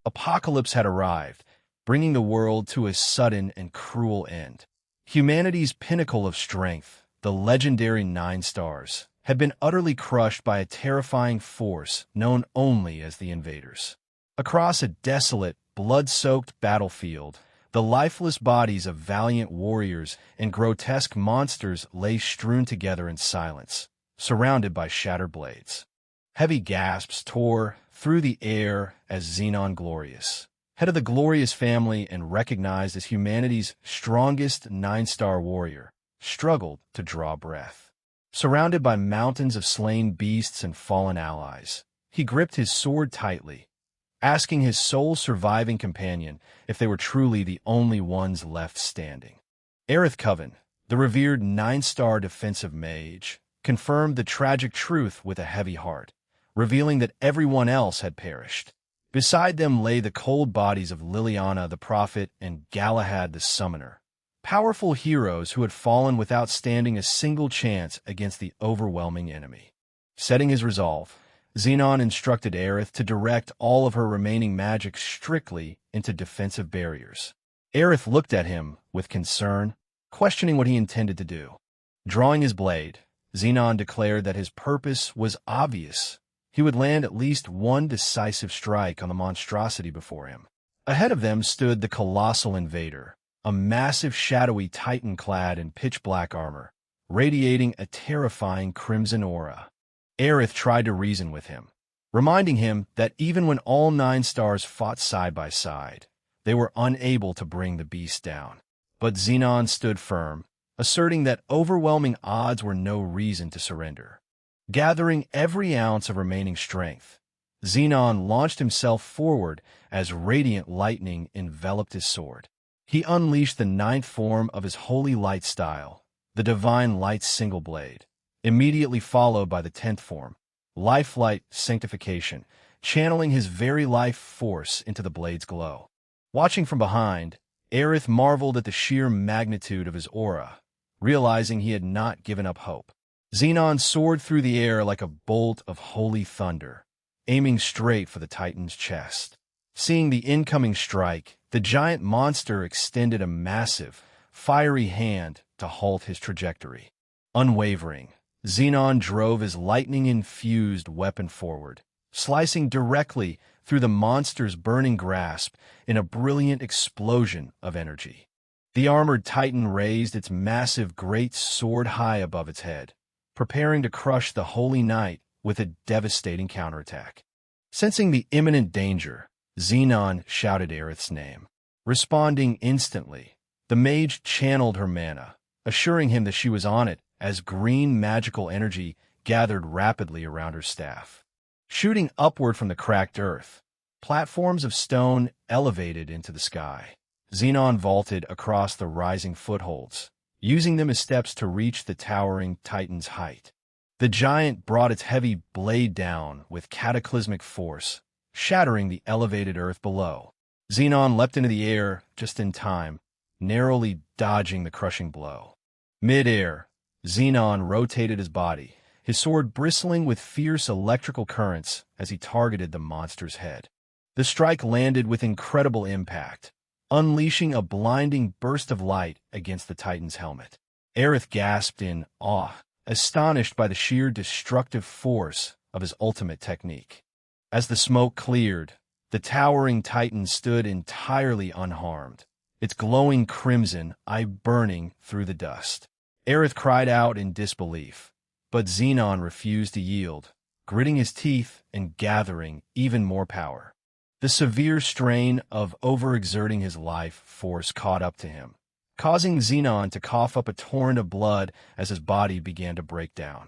Apocalypse had arrived, bringing the world to a sudden and cruel end. Humanity's pinnacle of strength, the legendary 9 stars, had been utterly crushed by a terrifying force known only as the Invaders. Across a desolate, blood-soaked battlefield, the lifeless bodies of valiant warriors and grotesque monsters lay strewn together in silence, surrounded by shattered blades. Heavy gasps tore through the air as Zenon Glorious, head of the Glorious family and recognized as humanity's strongest 9-star warrior, struggled to draw breath. Surrounded by mountains of slain beasts and fallen allies, he gripped his sword tightly, asking his sole surviving companion if they were truly the only ones left standing. Aerith Coven, the revered 9-star defensive mage, confirmed the tragic truth with a heavy heart, revealing that everyone else had perished. Beside them lay the cold bodies of Liliana the Prophet and Galahad the Summoner, powerful heroes who had fallen without standing a single chance against the overwhelming enemy. Setting his resolve, Zenon instructed Aerith to direct all of her remaining magic strictly into defensive barriers. Aerith looked at him with concern, questioning what he intended to do. Drawing his blade, Zenon declared that his purpose was obvious. He would land at least one decisive strike on the monstrosity before him. Ahead of them stood the colossal Invader, a massive shadowy titan clad in pitch-black armor, radiating a terrifying crimson aura. Aerith tried to reason with him, reminding him that even when all 9 stars fought side by side, they were unable to bring the beast down. But Zenon stood firm, asserting that overwhelming odds were no reason to surrender. Gathering every ounce of remaining strength, Zenon launched himself forward as radiant lightning enveloped his sword. He unleashed the 9th form of his holy light style, the divine light single blade, immediately followed by the 10th form, lifelight sanctification, channeling his very life force into the blade's glow. Watching from behind, Aerith marveled at the sheer magnitude of his aura, realizing he had not given up hope. Zenon soared through the air like a bolt of holy thunder, aiming straight for the Titan's chest. Seeing the incoming strike, the giant monster extended a massive, fiery hand to halt his trajectory. Unwavering, Zenon drove his lightning-infused weapon forward, slicing directly through the monster's burning grasp in a brilliant explosion of energy. The armored Titan raised its massive great sword high above its head, preparing to crush the Holy Knight with a devastating counterattack. Sensing the imminent danger, Zenon shouted Aerith's name. Responding instantly, the mage channeled her mana, assuring him that she was on it as green magical energy gathered rapidly around her staff. Shooting upward from the cracked earth, platforms of stone elevated into the sky. Zenon vaulted across the rising footholds, using them as steps to reach the towering Titan's height. The giant brought its heavy blade down with cataclysmic force, shattering the elevated earth below. Zenon leapt into the air just in time, narrowly dodging the crushing blow. Mid-air, Zenon rotated his body, his sword bristling with fierce electrical currents as he targeted the monster's head. The strike landed with incredible impact, unleashing a blinding burst of light against the Titan's helmet. Aerith gasped in awe, astonished by the sheer destructive force of his ultimate technique. As the smoke cleared, the towering Titan stood entirely unharmed, its glowing crimson eye burning through the dust. Aerith cried out in disbelief, but Zenon refused to yield, gritting his teeth and gathering even more power. The severe strain of overexerting his life force caught up to him, causing Zenon to cough up a torrent of blood as his body began to break down.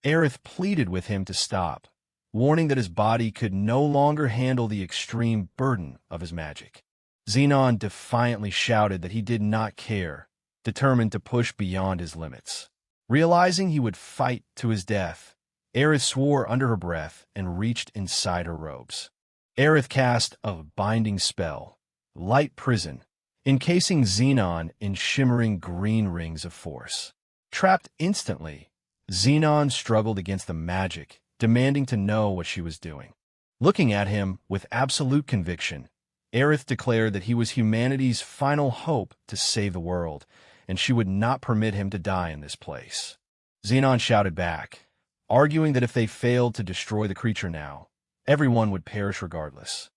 Aerith pleaded with him to stop, warning that his body could no longer handle the extreme burden of his magic. Zenon defiantly shouted that he did not care, determined to push beyond his limits. Realizing he would fight to his death, Aerith swore under her breath and reached inside her robes. Aerith cast a binding spell, Light Prison, encasing Zenon in shimmering green rings of force. Trapped instantly, Zenon struggled against the magic, demanding to know what she was doing. Looking at him with absolute conviction, Aerith declared that he was humanity's final hope to save the world, and she would not permit him to die in this place. Zenon shouted back, arguing that if they failed to destroy the creature now, everyone would perish regardless.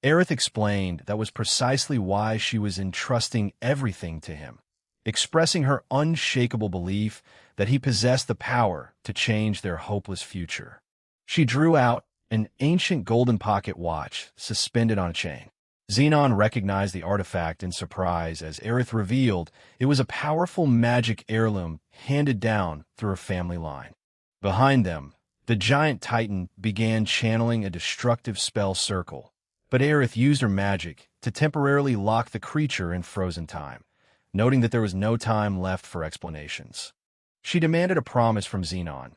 Aerith explained that was precisely why she was entrusting everything to him, expressing her unshakable belief that he possessed the power to change their hopeless future. She drew out an ancient golden pocket watch suspended on a chain. Zenon recognized the artifact in surprise as Aerith revealed it was a powerful magic heirloom handed down through a family line. Behind them, the giant titan began channeling a destructive spell circle, but Aerith used her magic to temporarily lock the creature in frozen time, noting that there was no time left for explanations. She demanded a promise from Zenon,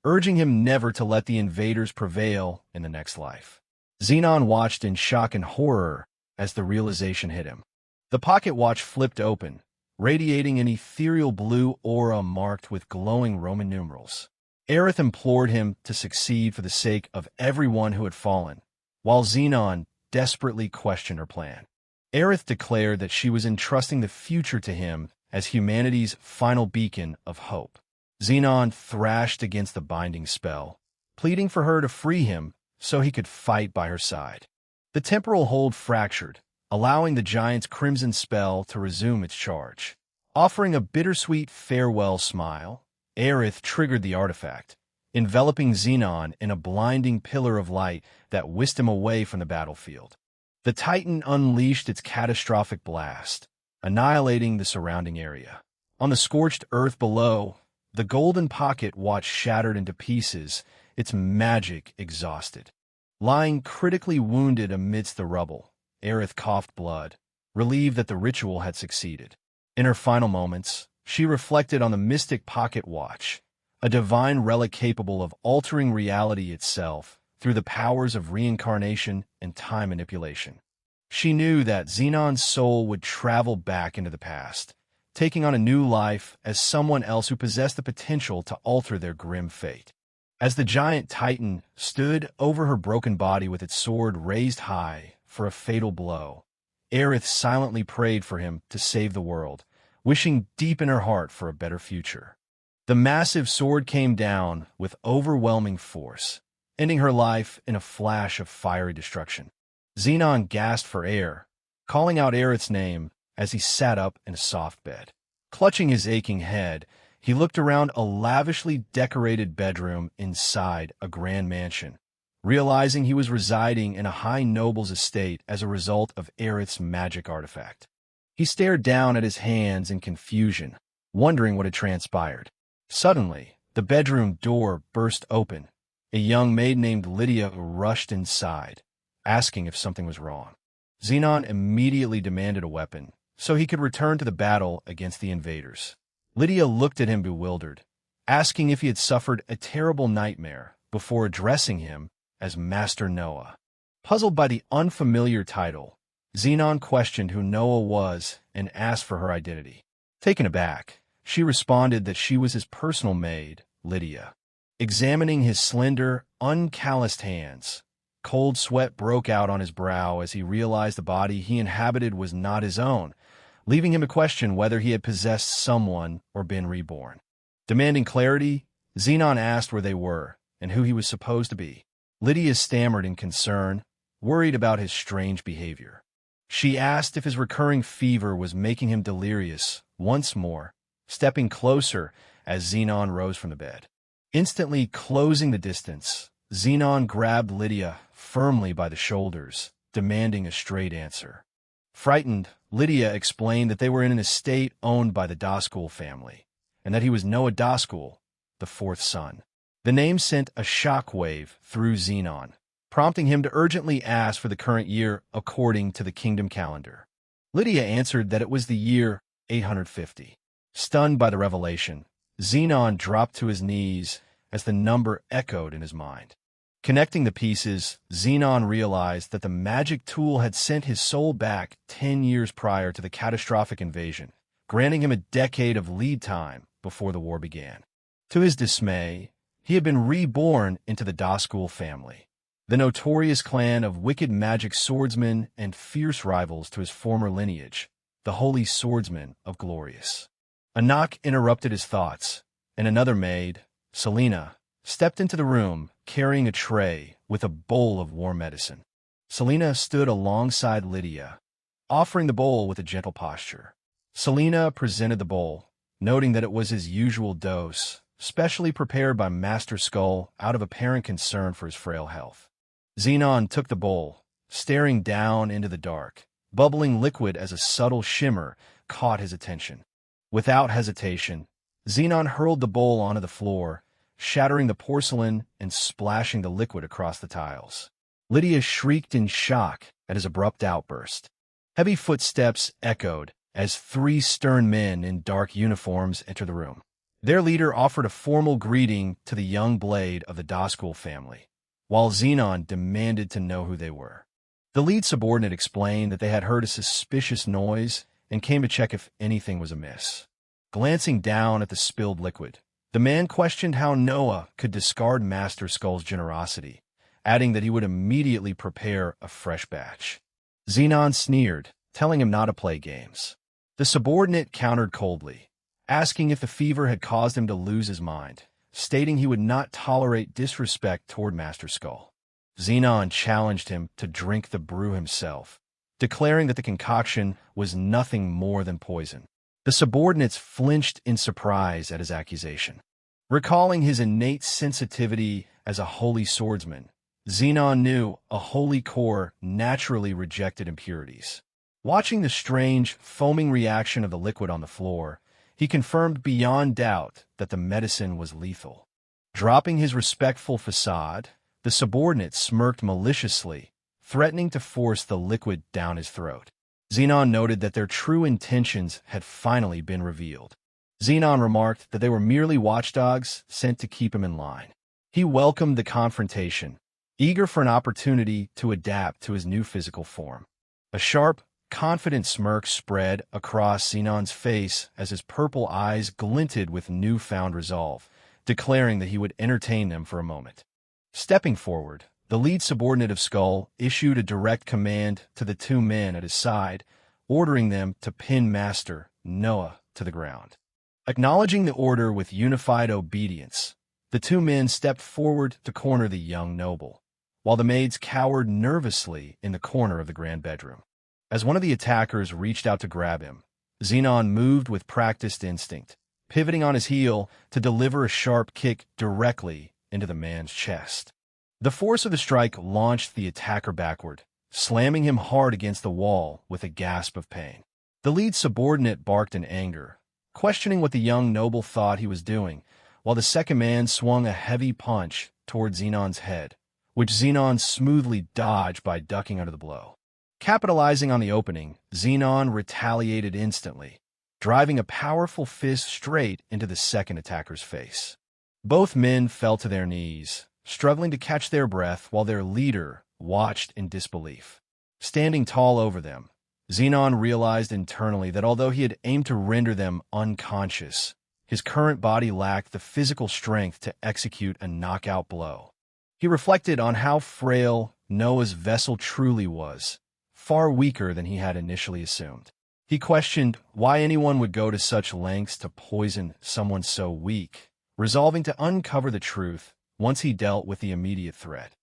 urging him never to let the invaders prevail in the next life. Zenon watched in shock and horror as the realization hit him. The pocket watch flipped open, radiating an ethereal blue aura marked with glowing Roman numerals. Aerith implored him to succeed for the sake of everyone who had fallen, while Zenon desperately questioned her plan. Aerith declared that she was entrusting the future to him as humanity's final beacon of hope. Zenon thrashed against the binding spell, pleading for her to free him so he could fight by her side. The temporal hold fractured, allowing the giant's crimson spell to resume its charge. Offering a bittersweet farewell smile, Aerith triggered the artifact, enveloping Zenon in a blinding pillar of light that whisked him away from the battlefield. The Titan unleashed its catastrophic blast, annihilating the surrounding area. On the scorched earth below, the golden pocket watch shattered into pieces, its magic exhausted. Lying critically wounded amidst the rubble, Aerith coughed blood, relieved that the ritual had succeeded. In her final moments, she reflected on the mystic pocket watch, a divine relic capable of altering reality itself through the powers of reincarnation and time manipulation. She knew that Zenon's soul would travel back into the past, taking on a new life as someone else who possessed the potential to alter their grim fate. As the giant titan stood over her broken body with its sword raised high for a fatal blow, Aerith silently prayed for him to save the world, wishing deep in her heart for a better future. The massive sword came down with overwhelming force, ending her life in a flash of fiery destruction. Zenon gasped for air, calling out Aerith's name as he sat up in a soft bed. Clutching his aching head, he looked around a lavishly decorated bedroom inside a grand mansion, realizing he was residing in a high noble's estate as a result of Aerith's magic artifact. He stared down at his hands in confusion, wondering what had transpired. Suddenly, the bedroom door burst open. A young maid named Lydia rushed inside, asking if something was wrong. Zenon immediately demanded a weapon, so he could return to the battle against the invaders. Lydia looked at him bewildered, asking if he had suffered a terrible nightmare before addressing him as Master Noah. Puzzled by the unfamiliar title, Zenon questioned who Noah was and asked for her identity. Taken aback, she responded that she was his personal maid, Lydia. Examining his slender, uncalloused hands, cold sweat broke out on his brow as he realized the body he inhabited was not his own, leaving him to question whether he had possessed someone or been reborn. Demanding clarity, Zenon asked where they were and who he was supposed to be. Lydia stammered in concern, worried about his strange behavior. She asked if his recurring fever was making him delirious once more, stepping closer as Zenon rose from the bed. Instantly closing the distance, Zenon grabbed Lydia firmly by the shoulders, demanding a straight answer. Frightened, Lydia explained that they were in an estate owned by the Duskool family, and that he was Noah Duskool, the fourth son. The name sent a shockwave through Zenon, prompting him to urgently ask for the current year according to the kingdom calendar. Lydia answered that it was the year 850. Stunned by the revelation, Zenon dropped to his knees as the number echoed in his mind. Connecting the pieces, Zenon realized that the magic tool had sent his soul back 10 years prior to the catastrophic invasion, granting him a decade of lead time before the war began. To his dismay, he had been reborn into the Duskool family. the notorious clan of wicked magic swordsmen and fierce rivals to his former lineage, the Holy Swordsman of Glorious. A knock interrupted his thoughts, and another maid, Selena, stepped into the room carrying a tray with a bowl of warm medicine. Selena stood alongside Lydia, offering the bowl with a gentle posture. Selena presented the bowl, noting that it was his usual dose, specially prepared by Master Skull out of apparent concern for his frail health. Zenon took the bowl, staring down into the dark. Bubbling liquid as a subtle shimmer caught his attention. Without hesitation, Zenon hurled the bowl onto the floor, shattering the porcelain and splashing the liquid across the tiles. Lydia shrieked in shock at his abrupt outburst. Heavy footsteps echoed as 3 stern men in dark uniforms entered the room. Their leader offered a formal greeting to the young blade of the Duskool family, while Zenon demanded to know who they were. The lead subordinate explained that they had heard a suspicious noise and came to check if anything was amiss. Glancing down at the spilled liquid, the man questioned how Noah could discard Master Skull's generosity, adding that he would immediately prepare a fresh batch. Zenon sneered, telling him not to play games. The subordinate countered coldly, asking if the fever had caused him to lose his mind, stating he would not tolerate disrespect toward Master Skull. Zenon challenged him to drink the brew himself, declaring that the concoction was nothing more than poison. The subordinates flinched in surprise at his accusation. Recalling his innate sensitivity as a holy swordsman, Zenon knew a holy core naturally rejected impurities. Watching the strange, foaming reaction of the liquid on the floor, he confirmed beyond doubt that the medicine was lethal. Dropping his respectful facade, the subordinate smirked maliciously, threatening to force the liquid down his throat. Zenon noted that their true intentions had finally been revealed. Zenon remarked that they were merely watchdogs sent to keep him in line. He welcomed the confrontation, eager for an opportunity to adapt to his new physical form. A sharp, confident smirk spread across Zenon's face as his purple eyes glinted with newfound resolve, declaring that he would entertain them for a moment. Stepping forward, the lead subordinate of Skull issued a direct command to the 2 men at his side, ordering them to pin Master Noah to the ground. Acknowledging the order with unified obedience, the 2 men stepped forward to corner the young noble, while the maids cowered nervously in the corner of the grand bedroom. As one of the attackers reached out to grab him, Zenon moved with practiced instinct, pivoting on his heel to deliver a sharp kick directly into the man's chest. The force of the strike launched the attacker backward, slamming him hard against the wall with a gasp of pain. The lead subordinate barked in anger, questioning what the young noble thought he was doing, while the second man swung a heavy punch toward Zenon's head, which Zenon smoothly dodged by ducking under the blow. Capitalizing on the opening, Zenon retaliated instantly, driving a powerful fist straight into the second attacker's face. Both men fell to their knees, struggling to catch their breath while their leader watched in disbelief. Standing tall over them, Zenon realized internally that although he had aimed to render them unconscious, his current body lacked the physical strength to execute a knockout blow. He reflected on how frail Noah's vessel truly was, far weaker than he had initially assumed. He questioned why anyone would go to such lengths to poison someone so weak, resolving to uncover the truth once he dealt with the immediate threat.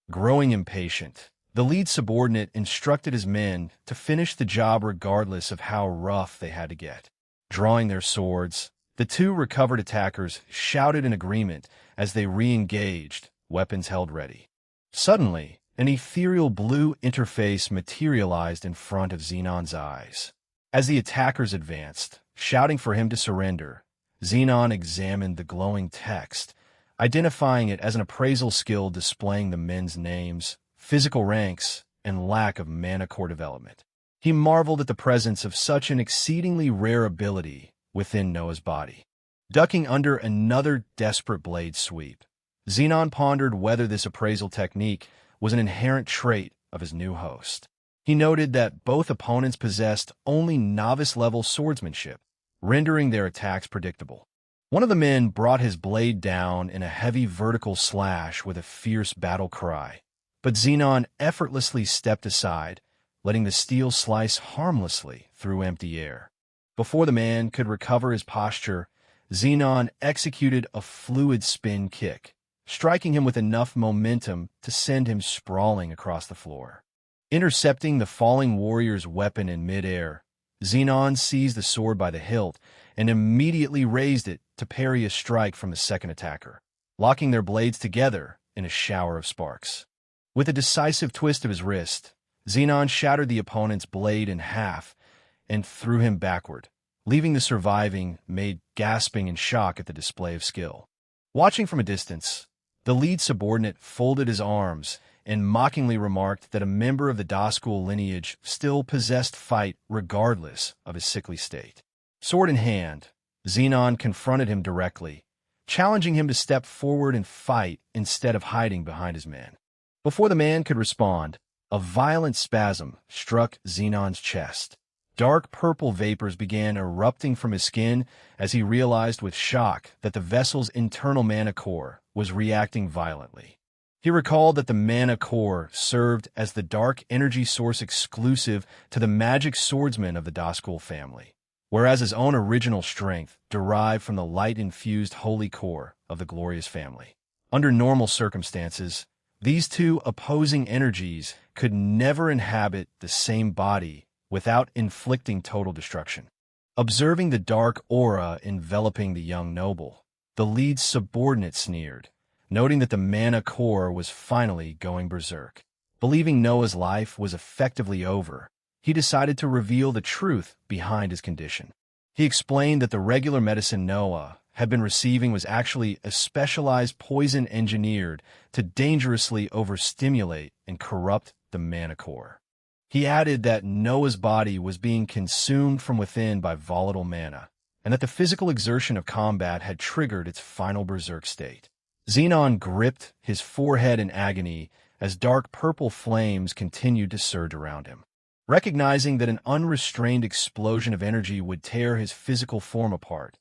Growing impatient, the lead subordinate instructed his men to finish the job regardless of how rough they had to get. Drawing their swords, the 2 recovered attackers shouted in agreement as they re-engaged, weapons held ready. Suddenly, an ethereal blue interface materialized in front of Zenon's eyes. As the attackers advanced, shouting for him to surrender, Zenon examined the glowing text, identifying it as an appraisal skill displaying the men's names, physical ranks, and lack of mana core development. He marveled at the presence of such an exceedingly rare ability within Noah's body. Ducking under another desperate blade sweep, Zenon pondered whether this appraisal technique was an inherent trait of his new host. He noted that both opponents possessed only novice-level swordsmanship, rendering their attacks predictable. One of the men brought his blade down in a heavy vertical slash with a fierce battle cry, but Zenon effortlessly stepped aside, letting the steel slice harmlessly through empty air. Before the man could recover his posture, Zenon executed a fluid spin kick, striking him with enough momentum to send him sprawling across the floor. Intercepting the falling warrior's weapon in midair, Zenon seized the sword by the hilt and immediately raised it to parry a strike from the second attacker, locking their blades together in a shower of sparks. With a decisive twist of his wrist, Zenon shattered the opponent's blade in half and threw him backward, leaving the surviving mage gasping in shock at the display of skill. Watching from a distance, the lead subordinate folded his arms and mockingly remarked that a member of the Duskool lineage still possessed fight regardless of his sickly state. Sword in hand, Zenon confronted him directly, challenging him to step forward and fight instead of hiding behind his men. Before the man could respond, a violent spasm struck Zenon's chest. Dark purple vapors began erupting from his skin as he realized with shock that the vessel's internal mana core was reacting violently. He recalled that the mana core served as the dark energy source exclusive to the magic swordsman of the Duskool family, whereas his own original strength derived from the light-infused holy core of the Glorious family. Under normal circumstances, these two opposing energies could never inhabit the same body without inflicting total destruction. Observing the dark aura enveloping the young noble, the lead subordinate sneered, noting that the mana core was finally going berserk. Believing Noah's life was effectively over, he decided to reveal the truth behind his condition. He explained that the regular medicine Noah had been receiving was actually a specialized poison engineered to dangerously overstimulate and corrupt the mana core. He added that Noah's body was being consumed from within by volatile mana, and that the physical exertion of combat had triggered its final berserk state. Zenon gripped his forehead in agony as dark purple flames continued to surge around him. Recognizing that an unrestrained explosion of energy would tear his physical form apart,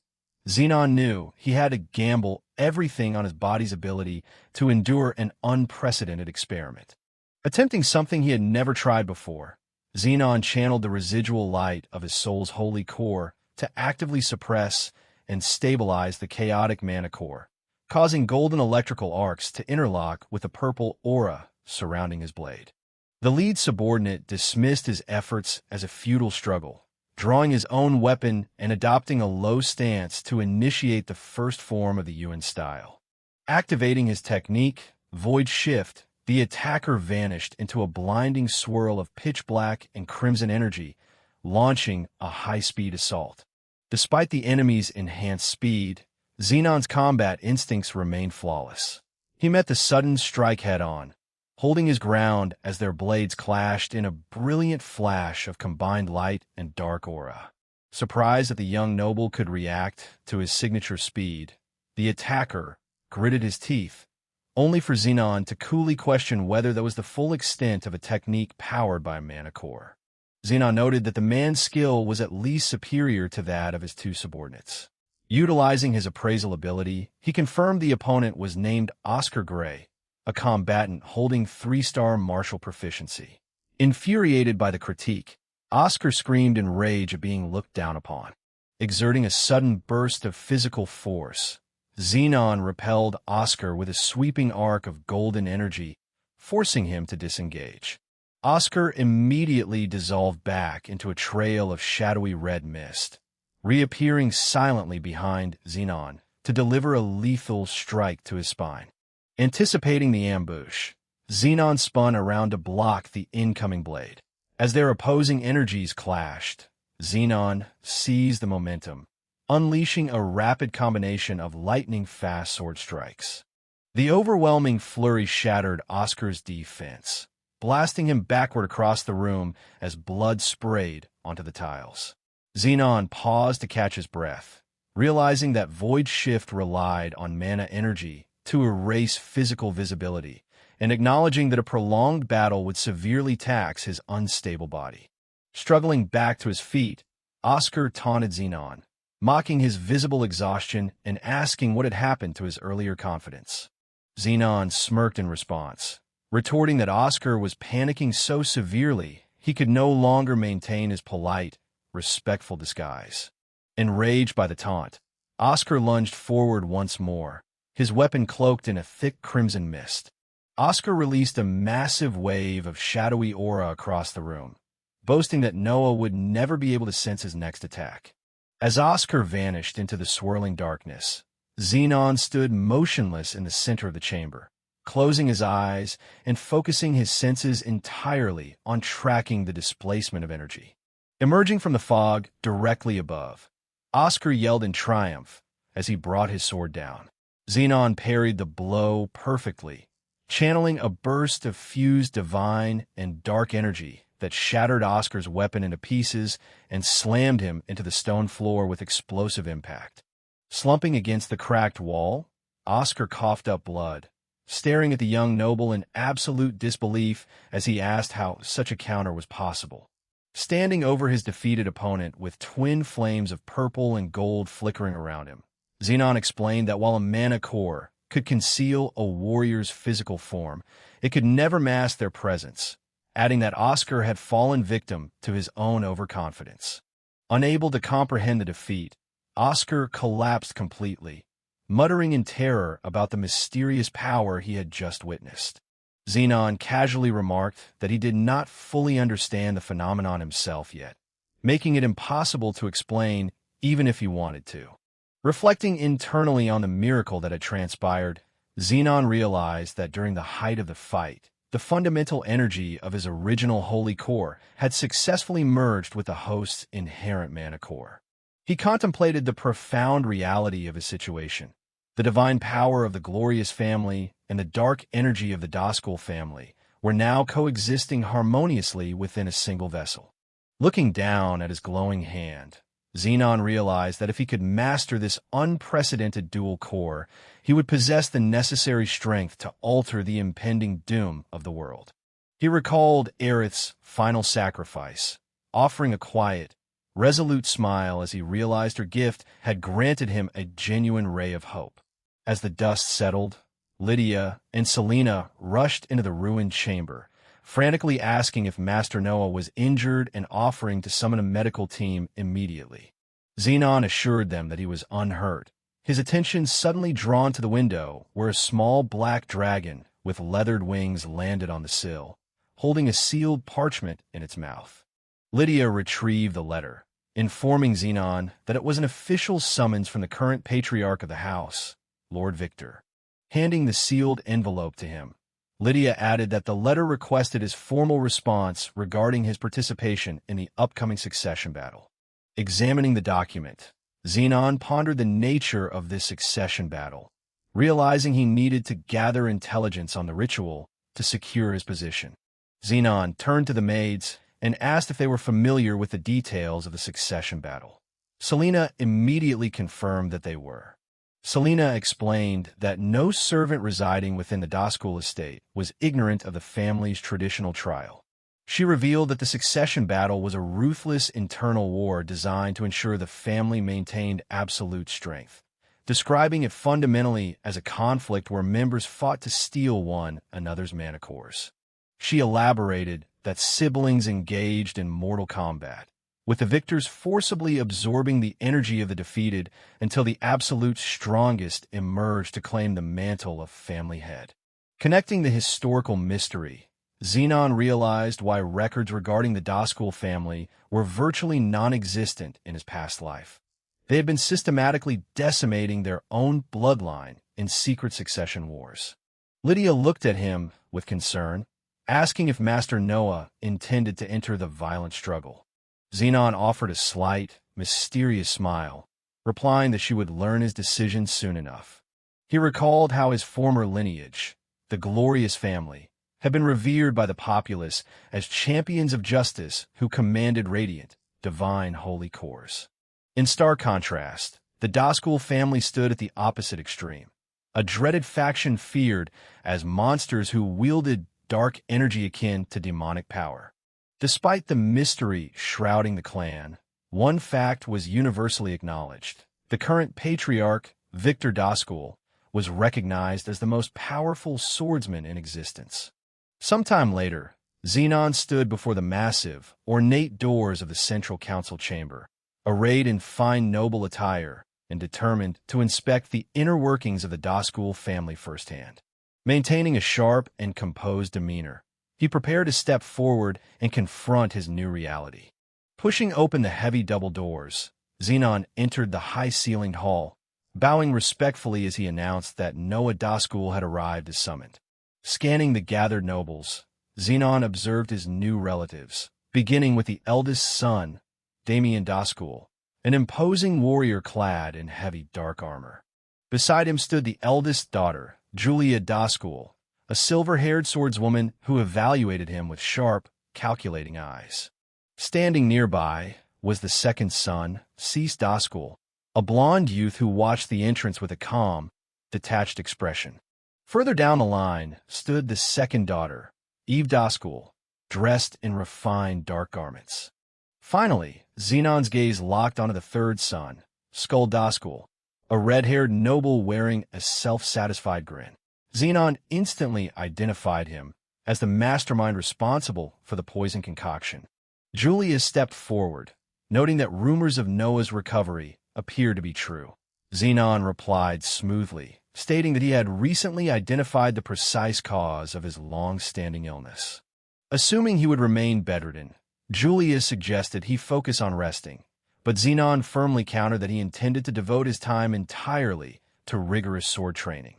Zenon knew he had to gamble everything on his body's ability to endure an unprecedented experiment. Attempting something he had never tried before, Zenon channeled the residual light of his soul's holy core to actively suppress and stabilize the chaotic mana core, causing golden electrical arcs to interlock with the purple aura surrounding his blade. The lead subordinate dismissed his efforts as a futile struggle, drawing his own weapon and adopting a low stance to initiate the first form of the Yuan style. Activating his technique, Void Shift, the attacker vanished into a blinding swirl of pitch black and crimson energy, launching a high-speed assault. Despite the enemy's enhanced speed, Zenon's combat instincts remained flawless. He met the sudden strike head-on, holding his ground as their blades clashed in a brilliant flash of combined light and dark aura. Surprised that the young noble could react to his signature speed, the attacker gritted his teeth, only for Zenon to coolly question whether that was the full extent of a technique powered by a mana core. Zenon noted that the man's skill was at least superior to that of his two subordinates. Utilizing his appraisal ability, he confirmed the opponent was named Oscar Gray, a combatant holding 3-star martial proficiency. Infuriated by the critique, Oscar screamed in rage at being looked down upon. Exerting a sudden burst of physical force, Zenon repelled Oscar with a sweeping arc of golden energy, forcing him to disengage. Oscar immediately dissolved back into a trail of shadowy red mist, reappearing silently behind Zenon to deliver a lethal strike to his spine. Anticipating the ambush, Zenon spun around to block the incoming blade. As their opposing energies clashed, Zenon seized the momentum, unleashing a rapid combination of lightning-fast sword strikes. The overwhelming flurry shattered Oscar's defense, blasting him backward across the room as blood sprayed onto the tiles. Zenon paused to catch his breath, realizing that Void Shift relied on mana energy to erase physical visibility, and acknowledging that a prolonged battle would severely tax his unstable body. Struggling back to his feet, Oscar taunted Zenon, mocking his visible exhaustion and asking what had happened to his earlier confidence. Zenon smirked in response, retorting that Oscar was panicking so severely he could no longer maintain his polite, respectful disguise. Enraged by the taunt, Oscar lunged forward once more, his weapon cloaked in a thick crimson mist. Oscar released a massive wave of shadowy aura across the room, boasting that Noah would never be able to sense his next attack. As Oscar vanished into the swirling darkness, Zenon stood motionless in the center of the chamber, closing his eyes and focusing his senses entirely on tracking the displacement of energy. Emerging from the fog directly above, Oscar yelled in triumph as he brought his sword down. Zenon parried the blow perfectly, channeling a burst of fused divine and dark energy that shattered Oscar's weapon into pieces and slammed him into the stone floor with explosive impact. Slumping against the cracked wall, Oscar coughed up blood, staring at the young noble in absolute disbelief as he asked how such a counter was possible. Standing over his defeated opponent with twin flames of purple and gold flickering around him, Zenon explained that while a mana core could conceal a warrior's physical form, it could never mask their presence, adding that Oscar had fallen victim to his own overconfidence. Unable to comprehend the defeat, Oscar collapsed completely, muttering in terror about the mysterious power he had just witnessed. Zenon casually remarked that he did not fully understand the phenomenon himself yet, making it impossible to explain even if he wanted to. Reflecting internally on the miracle that had transpired, Zenon realized that during the height of the fight, the fundamental energy of his original holy core had successfully merged with the host's inherent mana core. He contemplated the profound reality of his situation. The divine power of the Glorious family and the dark energy of the Duskool family were now coexisting harmoniously within a single vessel. Looking down at his glowing hand, Zenon realized that if he could master this unprecedented dual core, he would possess the necessary strength to alter the impending doom of the world. He recalled Aerith's final sacrifice, offering a quiet, resolute smile as he realized her gift had granted him a genuine ray of hope. As the dust settled, Lydia and Selena rushed into the ruined chamber, frantically asking if Master Noah was injured and offering to summon a medical team immediately. Zenon assured them that he was unhurt, his attention suddenly drawn to the window where a small black dragon with leathered wings landed on the sill, holding a sealed parchment in its mouth. Lydia retrieved the letter, informing Zenon that it was an official summons from the current patriarch of the house, Lord Victor. Handing the sealed envelope to him, Lydia added that the letter requested his formal response regarding his participation in the upcoming succession battle. Examining the document, Zenon pondered the nature of this succession battle, realizing he needed to gather intelligence on the ritual to secure his position. Zenon turned to the maids and asked if they were familiar with the details of the succession battle. Selena immediately confirmed that they were. Selena explained that no servant residing within the Duskool estate was ignorant of the family's traditional trial. She revealed that the succession battle was a ruthless internal war designed to ensure the family maintained absolute strength, describing it fundamentally as a conflict where members fought to steal one another's mana cores. She elaborated that siblings engaged in mortal combat, with the victors forcibly absorbing the energy of the defeated until the absolute strongest emerged to claim the mantle of family head. Connecting the historical mystery, Zenon realized why records regarding the Duskool family were virtually non-existent in his past life. They had been systematically decimating their own bloodline in secret succession wars. Lydia looked at him with concern, asking if Master Noah intended to enter the violent struggle. Zenon offered a slight, mysterious smile, replying that she would learn his decision soon enough. He recalled how his former lineage, the Glorious family, had been revered by the populace as champions of justice who commanded radiant, divine holy cores. In stark contrast, the Duskool family stood at the opposite extreme, a dreaded faction feared as monsters who wielded dark energy akin to demonic power. Despite the mystery shrouding the clan, one fact was universally acknowledged. The current patriarch, Victor Duskool, was recognized as the most powerful swordsman in existence. Sometime later, Zenon stood before the massive, ornate doors of the central council chamber, arrayed in fine noble attire and determined to inspect the inner workings of the Duskool family firsthand. Maintaining a sharp and composed demeanor, he prepared to step forward and confront his new reality. Pushing open the heavy double doors, Zenon entered the high-ceilinged hall, bowing respectfully as he announced that Noah Duskool had arrived as summoned. Scanning the gathered nobles, Zenon observed his new relatives, beginning with the eldest son, Damien Duskool, an imposing warrior clad in heavy dark armor. Beside him stood the eldest daughter, Julia Duskool, a silver-haired swordswoman who evaluated him with sharp, calculating eyes. Standing nearby was the second son, Cease Duskool, a blond youth who watched the entrance with a calm, detached expression. Further down the line stood the second daughter, Eve Duskool, dressed in refined dark garments. Finally, Zenon's gaze locked onto the third son, Skull Duskool, a red-haired noble wearing a self-satisfied grin. Zenon instantly identified him as the mastermind responsible for the poison concoction. Julia stepped forward, noting that rumors of Noah's recovery appeared to be true. Zenon replied smoothly, stating that he had recently identified the precise cause of his long-standing illness. Assuming he would remain bedridden, Julia suggested he focus on resting, but Zenon firmly countered that he intended to devote his time entirely to rigorous sword training.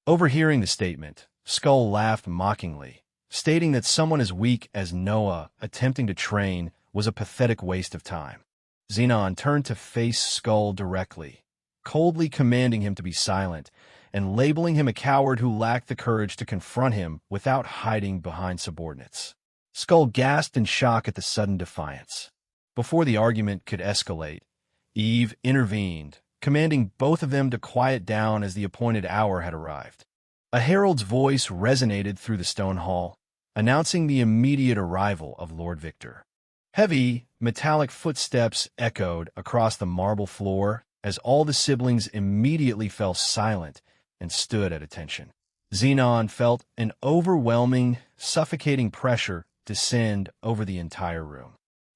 Overhearing the statement, Skull laughed mockingly, stating that someone as weak as Noah attempting to train was a pathetic waste of time. Zenon turned to face Skull directly, coldly commanding him to be silent and labeling him a coward who lacked the courage to confront him without hiding behind subordinates. Skull gasped in shock at the sudden defiance. Before the argument could escalate, Eve intervened, commanding both of them to quiet down as the appointed hour had arrived. A herald's voice resonated through the stone hall, announcing the immediate arrival of Lord Victor. Heavy, metallic footsteps echoed across the marble floor as all the siblings immediately fell silent and stood at attention. Zenon felt an overwhelming, suffocating pressure descend over the entire room.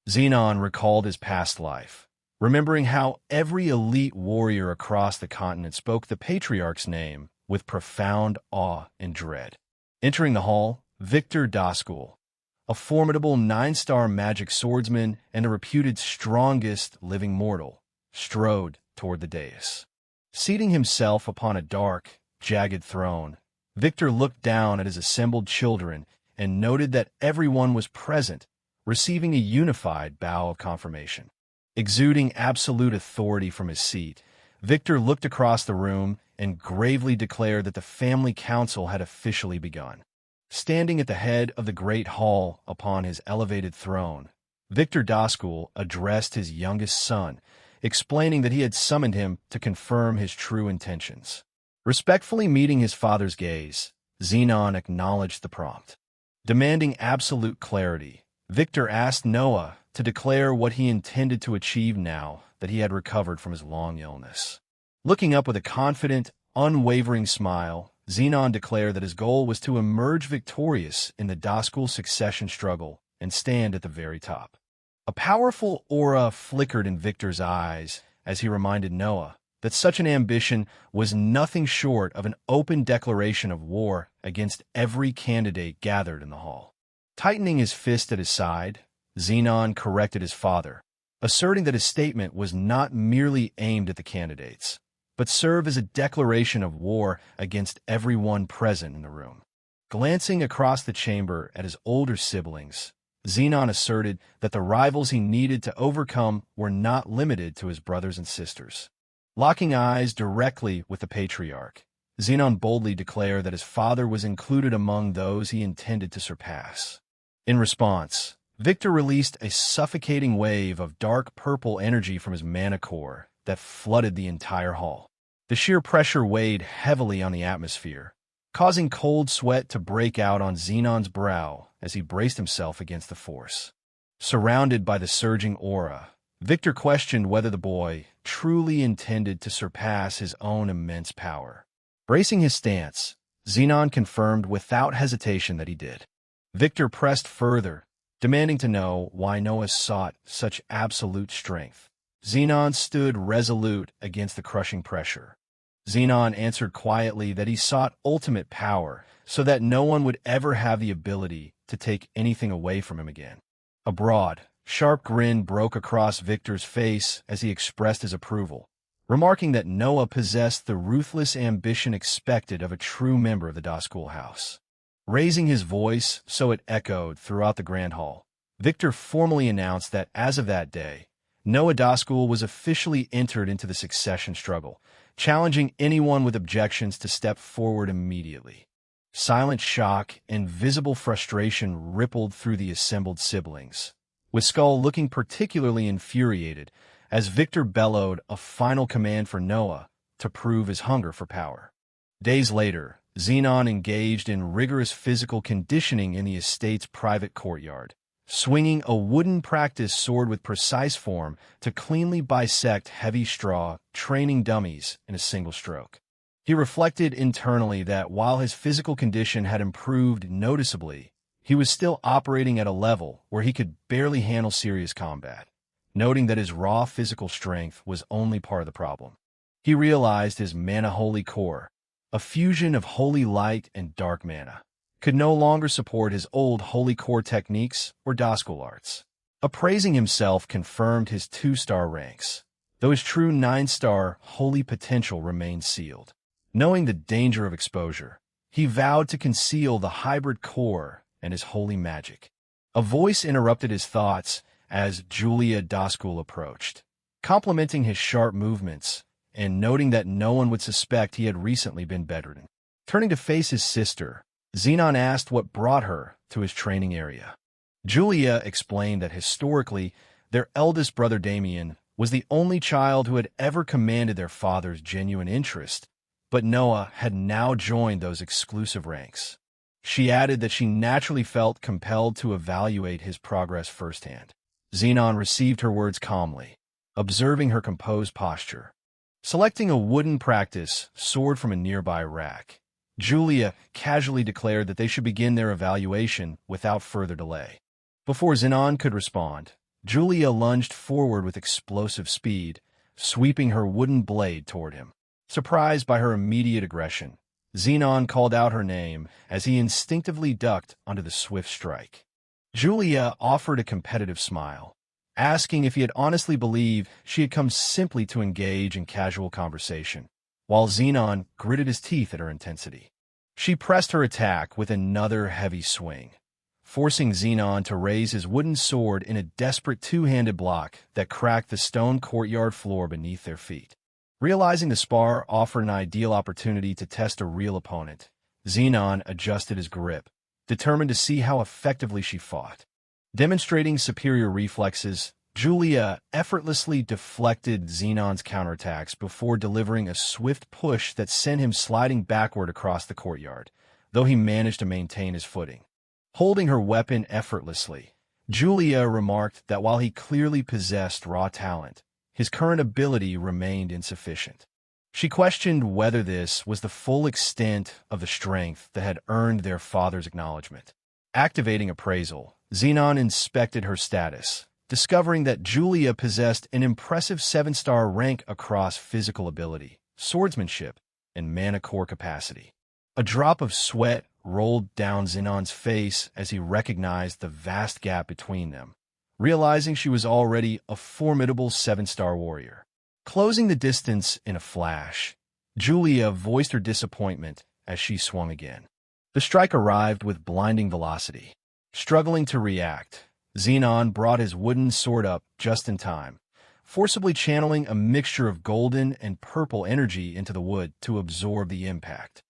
Zenon recalled his past life, remembering how every elite warrior across the continent spoke the Patriarch's name with profound awe and dread. Entering the hall, Victor Duskool, a formidable 9-star magic swordsman and a reputed strongest living mortal, strode toward the dais. Seating himself upon a dark, jagged throne, Victor looked down at his assembled children and noted that everyone was present, receiving a unified bow of confirmation. Exuding absolute authority from his seat, Victor looked across the room and gravely declared that the family council had officially begun. Standing at the head of the great hall upon his elevated throne, Victor Duskool addressed his youngest son, explaining that he had summoned him to confirm his true intentions. Respectfully meeting his father's gaze, Zenon acknowledged the prompt. Demanding absolute clarity, Victor asked Noah to declare what he intended to achieve now that he had recovered from his long illness. Looking up with a confident, unwavering smile, Zenon declared that his goal was to emerge victorious in the Duskool succession struggle and stand at the very top. A powerful aura flickered in Victor's eyes as he reminded Noah that such an ambition was nothing short of an open declaration of war against every candidate gathered in the hall. Tightening his fist at his side, Zenon corrected his father, asserting that his statement was not merely aimed at the candidates, but served as a declaration of war against everyone present in the room. Glancing across the chamber at his older siblings, Zenon asserted that the rivals he needed to overcome were not limited to his brothers and sisters. Locking eyes directly with the Patriarch, Zenon boldly declared that his father was included among those he intended to surpass. In response, Victor released a suffocating wave of dark purple energy from his mana core that flooded the entire hall. The sheer pressure weighed heavily on the atmosphere, causing cold sweat to break out on Zenon's brow as he braced himself against the force. Surrounded by the surging aura, Victor questioned whether the boy truly intended to surpass his own immense power. Bracing his stance, Zenon confirmed without hesitation that he did. Victor pressed further, demanding to know why Noah sought such absolute strength. Zenon stood resolute against the crushing pressure. Zenon answered quietly that he sought ultimate power so that no one would ever have the ability to take anything away from him again. A broad, sharp grin broke across Victor's face as he expressed his approval, remarking that Noah possessed the ruthless ambition expected of a true member of the Duskool house. Raising his voice so it echoed throughout the grand hall, Victor formally announced that as of that day, Noah Duskool was officially entered into the succession struggle, challenging anyone with objections to step forward immediately. Silent shock and visible frustration rippled through the assembled siblings, with Skull looking particularly infuriated as Victor bellowed a final command for Noah to prove his hunger for power. Days later, Zenon engaged in rigorous physical conditioning in the estate's private courtyard, swinging a wooden practice sword with precise form to cleanly bisect heavy straw, training dummies in a single stroke. He reflected internally that while his physical condition had improved noticeably, he was still operating at a level where he could barely handle serious combat, noting that his raw physical strength was only part of the problem. He realized his mana holy core, a fusion of holy light and dark mana, could no longer support his old holy core techniques or Duskool arts. Appraising himself confirmed his 2-star ranks, though his true 9-star holy potential remained sealed. Knowing the danger of exposure, he vowed to conceal the hybrid core and his holy magic. A voice interrupted his thoughts as Julia Duskool approached, complimenting his sharp movements and noting that no one would suspect he had recently been bedridden. Turning to face his sister, Zenon asked what brought her to his training area. Julia explained that historically, their eldest brother Damien was the only child who had ever commanded their father's genuine interest, but Noah had now joined those exclusive ranks. She added that she naturally felt compelled to evaluate his progress firsthand. Zenon received her words calmly, observing her composed posture. Selecting a wooden practice sword from a nearby rack, Julia casually declared that they should begin their evaluation without further delay. Before Zenon could respond, Julia lunged forward with explosive speed, sweeping her wooden blade toward him. Surprised by her immediate aggression, Zenon called out her name as he instinctively ducked under the swift strike. Julia offered a competitive smile, asking if he had honestly believed she had come simply to engage in casual conversation, while Zenon gritted his teeth at her intensity. She pressed her attack with another heavy swing, forcing Zenon to raise his wooden sword in a desperate two-handed block that cracked the stone courtyard floor beneath their feet. Realizing the spar offered an ideal opportunity to test a real opponent, Zenon adjusted his grip, determined to see how effectively she fought. Demonstrating superior reflexes, Julia effortlessly deflected Zenon's counterattacks before delivering a swift push that sent him sliding backward across the courtyard, though he managed to maintain his footing. Holding her weapon effortlessly, Julia remarked that while he clearly possessed raw talent, his current ability remained insufficient. She questioned whether this was the full extent of the strength that had earned their father's acknowledgement. Activating appraisal, Zenon inspected her status, discovering that Julia possessed an impressive 7-star rank across physical ability, swordsmanship, and mana core capacity. A drop of sweat rolled down Zenon's face as he recognized the vast gap between them, realizing she was already a formidable 7-star warrior. Closing the distance in a flash, Julia voiced her disappointment as she swung again. The strike arrived with blinding velocity. Struggling to react, Zenon brought his wooden sword up just in time, forcibly channeling a mixture of golden and purple energy into the wood to absorb the impact.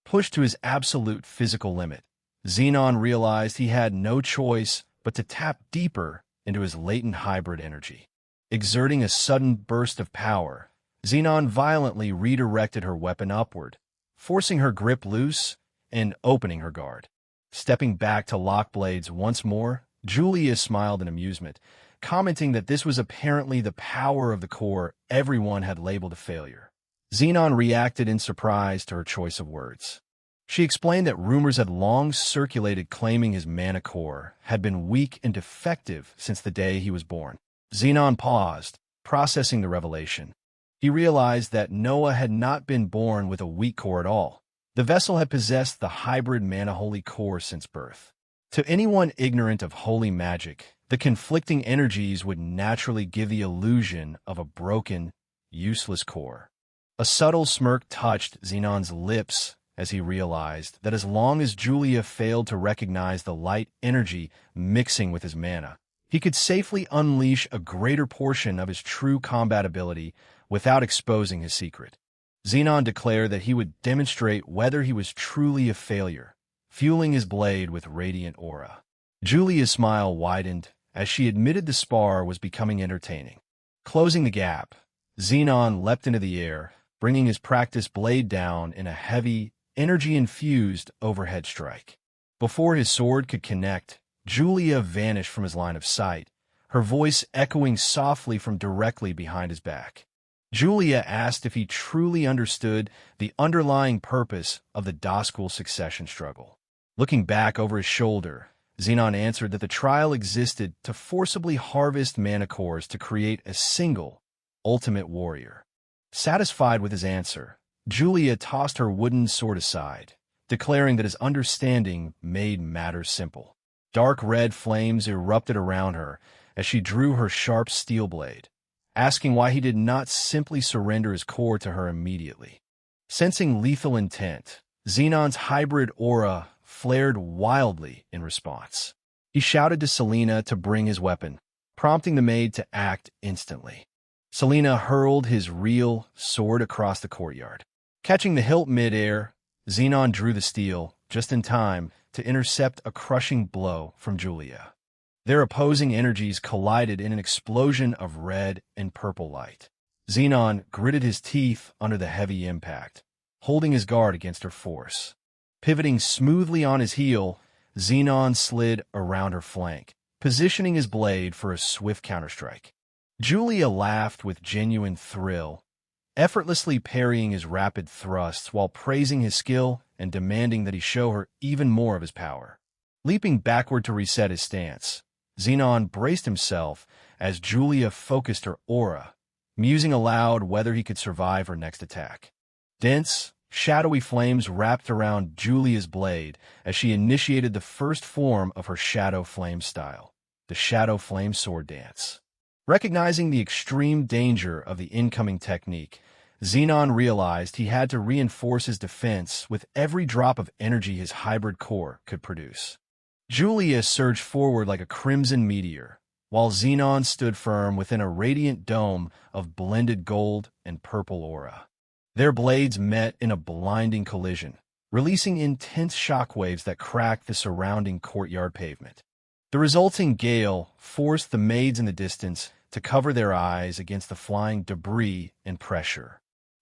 Pushed to his absolute physical limit, Zenon realized he had no choice but to tap deeper into his latent hybrid energy. Exerting a sudden burst of power, Zenon violently redirected her weapon upward, forcing her grip loose and opening her guard. Stepping back to lock blades once more, Julia smiled in amusement, commenting that this was apparently the power of the core everyone had labeled a failure. Zenon reacted in surprise to her choice of words. She explained that rumors had long circulated claiming his mana core had been weak and defective since the day he was born. Zenon paused, processing the revelation. He realized that Noah had not been born with a weak core at all. The vessel had possessed the hybrid mana-holy core since birth. To anyone ignorant of holy magic, the conflicting energies would naturally give the illusion of a broken, useless core. A subtle smirk touched Zenon's lips as he realized that as long as Julia failed to recognize the light energy mixing with his mana, he could safely unleash a greater portion of his true compatibility without exposing his secret. Zenon declared that he would demonstrate whether he was truly a failure, fueling his blade with radiant aura. Julia's smile widened as she admitted the spar was becoming entertaining. Closing the gap, Zenon leapt into the air, bringing his practiced blade down in a heavy, energy-infused overhead strike. Before his sword could connect, Julia vanished from his line of sight, her voice echoing softly from directly behind his back. Julia asked if he truly understood the underlying purpose of the Duskool succession struggle. Looking back over his shoulder, Zenon answered that the trial existed to forcibly harvest mana cores to create a single, ultimate warrior. Satisfied with his answer, Julia tossed her wooden sword aside, declaring that his understanding made matters simple. Dark red flames erupted around her as she drew her sharp steel blade, asking why he did not simply surrender his core to her immediately. Sensing lethal intent, Zenon's hybrid aura flared wildly in response. He shouted to Selena to bring his weapon, prompting the maid to act instantly. Selena hurled his real sword across the courtyard. Catching the hilt mid-air, Zenon drew the steel just in time to intercept a crushing blow from Julia. Their opposing energies collided in an explosion of red and purple light. Zenon gritted his teeth under the heavy impact, holding his guard against her force. Pivoting smoothly on his heel, Zenon slid around her flank, positioning his blade for a swift counterstrike. Julia laughed with genuine thrill, effortlessly parrying his rapid thrusts while praising his skill and demanding that he show her even more of his power. Leaping backward to reset his stance, Zenon braced himself as Julia focused her aura, musing aloud whether he could survive her next attack. Dense, shadowy flames wrapped around Julia's blade as she initiated the first form of her Shadow Flame style, the Shadow Flame Sword Dance. Recognizing the extreme danger of the incoming technique, Zenon realized he had to reinforce his defense with every drop of energy his hybrid core could produce. Julia surged forward like a crimson meteor, while Zenon stood firm within a radiant dome of blended gold and purple aura. Their blades met in a blinding collision, releasing intense shockwaves that cracked the surrounding courtyard pavement. The resulting gale forced the maids in the distance to cover their eyes against the flying debris and pressure.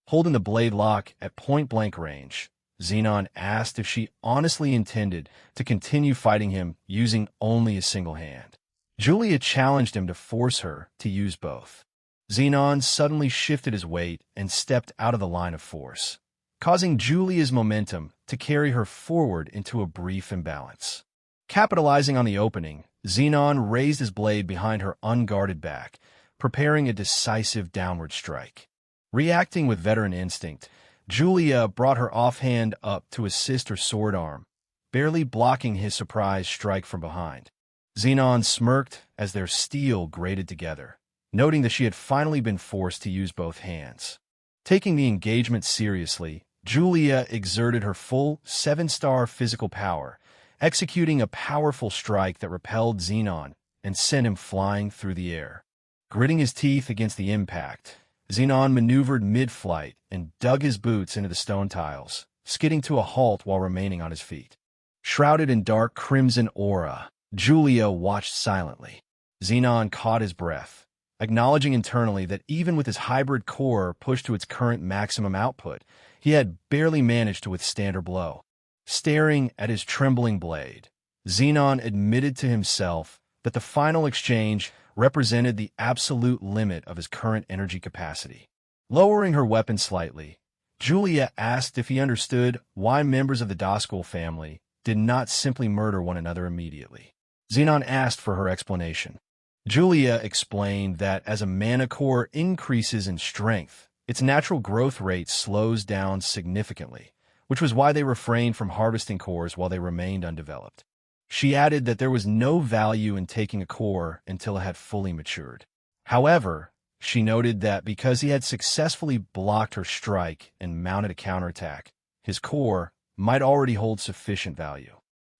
Holding the blade lock at point-blank range, Zenon asked if she honestly intended to continue fighting him using only a single hand. Julia challenged him to force her to use both. Zenon suddenly shifted his weight and stepped out of the line of force, causing Julia's momentum to carry her forward into a brief imbalance. Capitalizing on the opening, Zenon raised his blade behind her unguarded back, preparing a decisive downward strike. Reacting with veteran instinct, Julia brought her offhand up to assist her sword arm, barely blocking his surprise strike from behind. Zenon smirked as their steel grated together, noting that she had finally been forced to use both hands. Taking the engagement seriously, Julia exerted her full 7-star physical power, executing a powerful strike that repelled Zenon and sent him flying through the air. Gritting his teeth against the impact, Zenon maneuvered mid-flight and dug his boots into the stone tiles, skidding to a halt while remaining on his feet. Shrouded in dark crimson aura, Julia watched silently. Zenon caught his breath, acknowledging internally that even with his hybrid core pushed to its current maximum output, he had barely managed to withstand her blow. Staring at his trembling blade, Zenon admitted to himself that the final exchange represented the absolute limit of his current energy capacity. Lowering her weapon slightly, Julia asked if he understood why members of the Duskool family did not simply murder one another immediately. Zenon asked for her explanation. Julia explained that as a mana core increases in strength, its natural growth rate slows down significantly, which was why they refrained from harvesting cores while they remained undeveloped. She added that there was no value in taking a core until it had fully matured. However, she noted that because he had successfully blocked her strike and mounted a counterattack, his core might already hold sufficient value.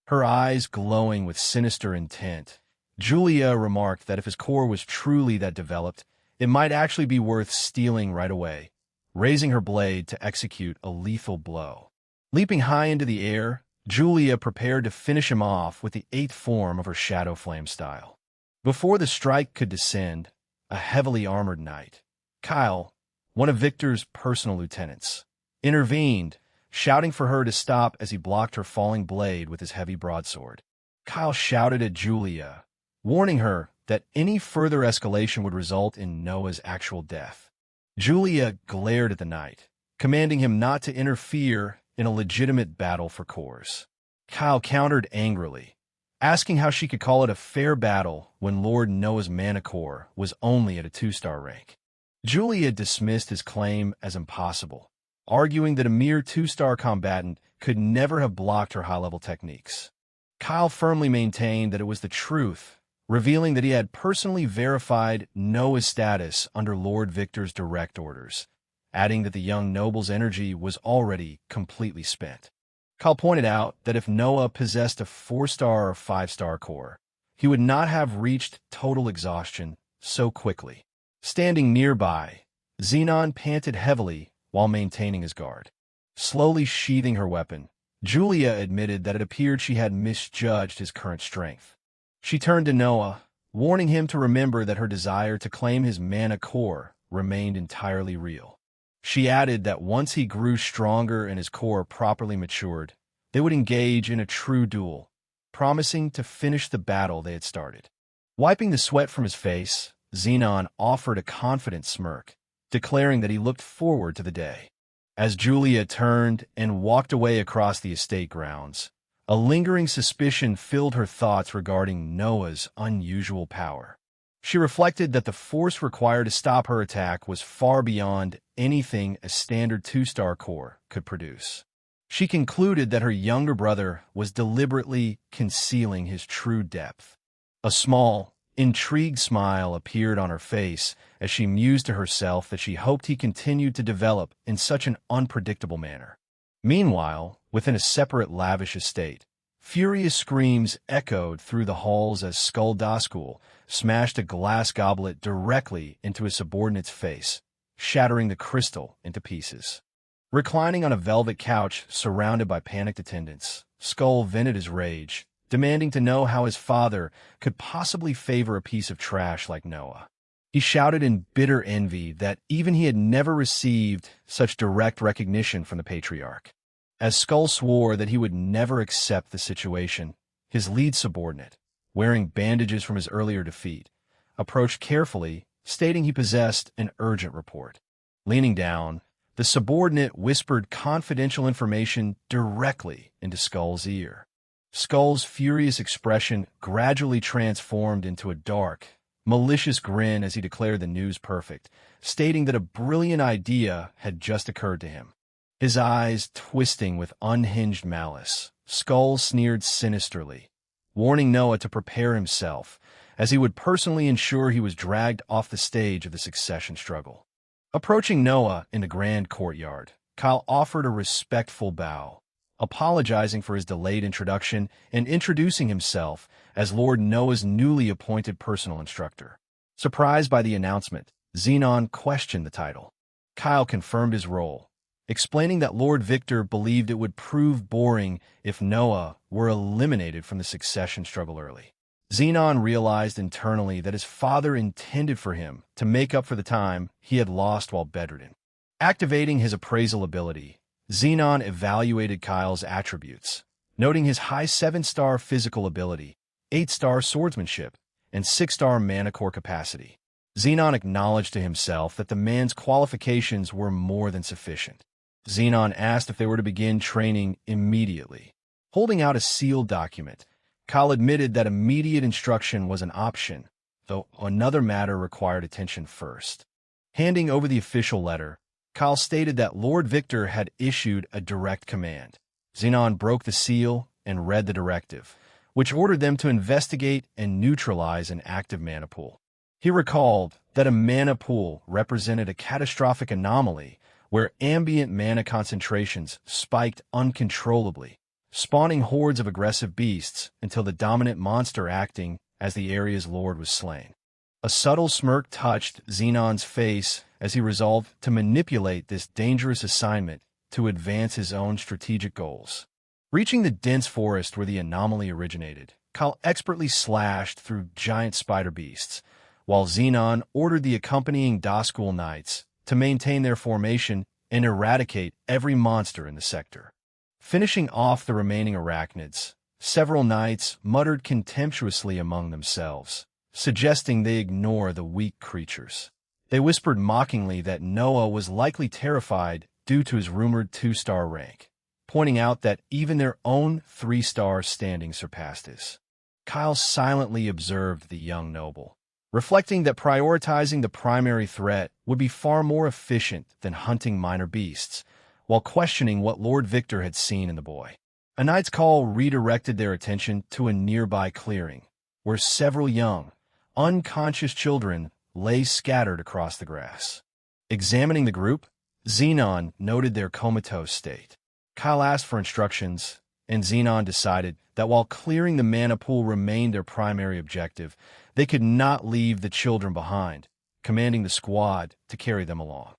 Her eyes glowing with sinister intent, Julia remarked that if his core was truly that developed, it might actually be worth stealing right away, raising her blade to execute a lethal blow. Leaping high into the air, Julia prepared to finish him off with the 8th form of her Shadow Flame style. Before the strike could descend, a heavily armored knight, Kyle, one of Victor's personal lieutenants, intervened, shouting for her to stop as he blocked her falling blade with his heavy broadsword. Kyle shouted at Julia, warning her that any further escalation would result in Noah's actual death. Julia glared at the knight, commanding him not to interfere in a legitimate battle for cores. Kyle countered angrily, asking how she could call it a fair battle when Lord Noah's mana core was only at a 2-star rank. Julia dismissed his claim as impossible, arguing that a mere 2-star combatant could never have blocked her high-level techniques. Kyle firmly maintained that it was the truth, revealing that he had personally verified Noah's status under Lord Victor's direct orders, adding that the young noble's energy was already completely spent. Kyle pointed out that if Noah possessed a 4-star or 5-star core, he would not have reached total exhaustion so quickly. Standing nearby, Zenon panted heavily while maintaining his guard. Slowly sheathing her weapon, Julia admitted that it appeared she had misjudged his current strength. She turned to Noah, warning him to remember that her desire to claim his mana core remained entirely real. She added that once he grew stronger and his core properly matured, they would engage in a true duel, promising to finish the battle they had started. Wiping the sweat from his face, Zenon offered a confident smirk, declaring that he looked forward to the day. As Julia turned and walked away across the estate grounds, a lingering suspicion filled her thoughts regarding Noah's unusual power. She reflected that the force required to stop her attack was far beyond anything a standard 2-star core could produce. She concluded that her younger brother was deliberately concealing his true depth. A small, intrigued smile appeared on her face as she mused to herself that she hoped he continued to develop in such an unpredictable manner. Meanwhile, within a separate lavish estate, furious screams echoed through the halls as Skull Duskool smashed a glass goblet directly into his subordinate's face, shattering the crystal into pieces. Reclining on a velvet couch surrounded by panicked attendants, Skull vented his rage, demanding to know how his father could possibly favor a piece of trash like Noah. He shouted in bitter envy that even he had never received such direct recognition from the patriarch. As Skull swore that he would never accept the situation, his lead subordinate, wearing bandages from his earlier defeat, approached carefully, stating he possessed an urgent report. Leaning down, the subordinate whispered confidential information directly into Skull's ear. Skull's furious expression gradually transformed into a dark, malicious grin as he declared the news perfect, stating that a brilliant idea had just occurred to him. His eyes twisting with unhinged malice, Skull sneered sinisterly, warning Noah to prepare himself, as he would personally ensure he was dragged off the stage of the succession struggle. Approaching Noah in the grand courtyard, Kyle offered a respectful bow, apologizing for his delayed introduction and introducing himself as Lord Noah's newly appointed personal instructor. Surprised by the announcement, Zenon questioned the title. Kyle confirmed his role, explaining that Lord Victor believed it would prove boring if Noah were eliminated from the succession struggle early. Zenon realized internally that his father intended for him to make up for the time he had lost while bedridden. Activating his appraisal ability, Zenon evaluated Kyle's attributes, noting his high 7-star physical ability, 8-star swordsmanship, and 6-star mana core capacity. Zenon acknowledged to himself that the man's qualifications were more than sufficient. Zenon asked if they were to begin training immediately. Holding out a sealed document, Kyle admitted that immediate instruction was an option, though another matter required attention first. Handing over the official letter, Kyle stated that Lord Victor had issued a direct command. Zenon broke the seal and read the directive, which ordered them to investigate and neutralize an active mana pool. He recalled that a mana pool represented a catastrophic anomaly where ambient mana concentrations spiked uncontrollably, spawning hordes of aggressive beasts until the dominant monster acting as the area's lord was slain. A subtle smirk touched Zenon's face as he resolved to manipulate this dangerous assignment to advance his own strategic goals. Reaching the dense forest where the anomaly originated, Kyle expertly slashed through giant spider beasts, while Zenon ordered the accompanying Duskool knights to maintain their formation and eradicate every monster in the sector. Finishing off the remaining arachnids, several knights muttered contemptuously among themselves, suggesting they ignore the weak creatures. They whispered mockingly that Noah was likely terrified due to his rumored 2-star rank, pointing out that even their own 3-star standing surpassed his. Kyle silently observed the young noble, reflecting that prioritizing the primary threat would be far more efficient than hunting minor beasts, while questioning what Lord Victor had seen in the boy. A knight's call redirected their attention to a nearby clearing, where several young, unconscious children lay scattered across the grass. Examining the group, Zenon noted their comatose state. Kyle asked for instructions, and Zenon decided that while clearing the mana pool remained their primary objective, they could not leave the children behind, commanding the squad to carry them along.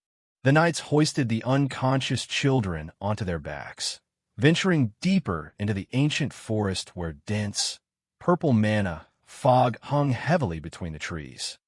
The knights hoisted the unconscious children onto their backs, venturing deeper into the ancient forest where dense, purple mana fog hung heavily between the trees.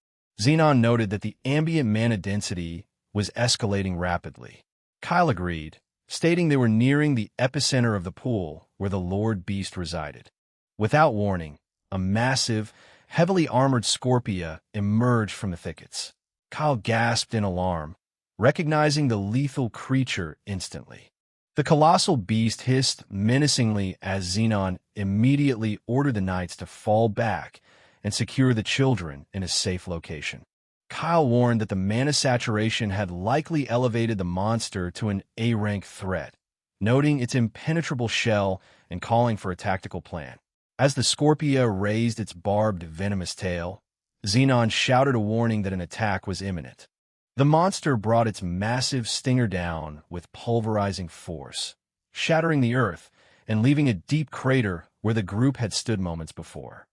Zenon noted that the ambient mana density was escalating rapidly. Kyle agreed, stating they were nearing the epicenter of the pool where the Lord Beast resided. Without warning, a massive, heavily armored Scorpia emerged from the thickets. Kyle gasped in alarm, recognizing the lethal creature instantly. The colossal beast hissed menacingly as Zenon immediately ordered the knights to fall back and secure the children in a safe location. Kyle warned that the mana saturation had likely elevated the monster to an A-rank threat, noting its impenetrable shell and calling for a tactical plan. As the Scorpia raised its barbed, venomous tail, Zenon shouted a warning that an attack was imminent. The monster brought its massive stinger down with pulverizing force, shattering the earth and leaving a deep crater where the group had stood moments before.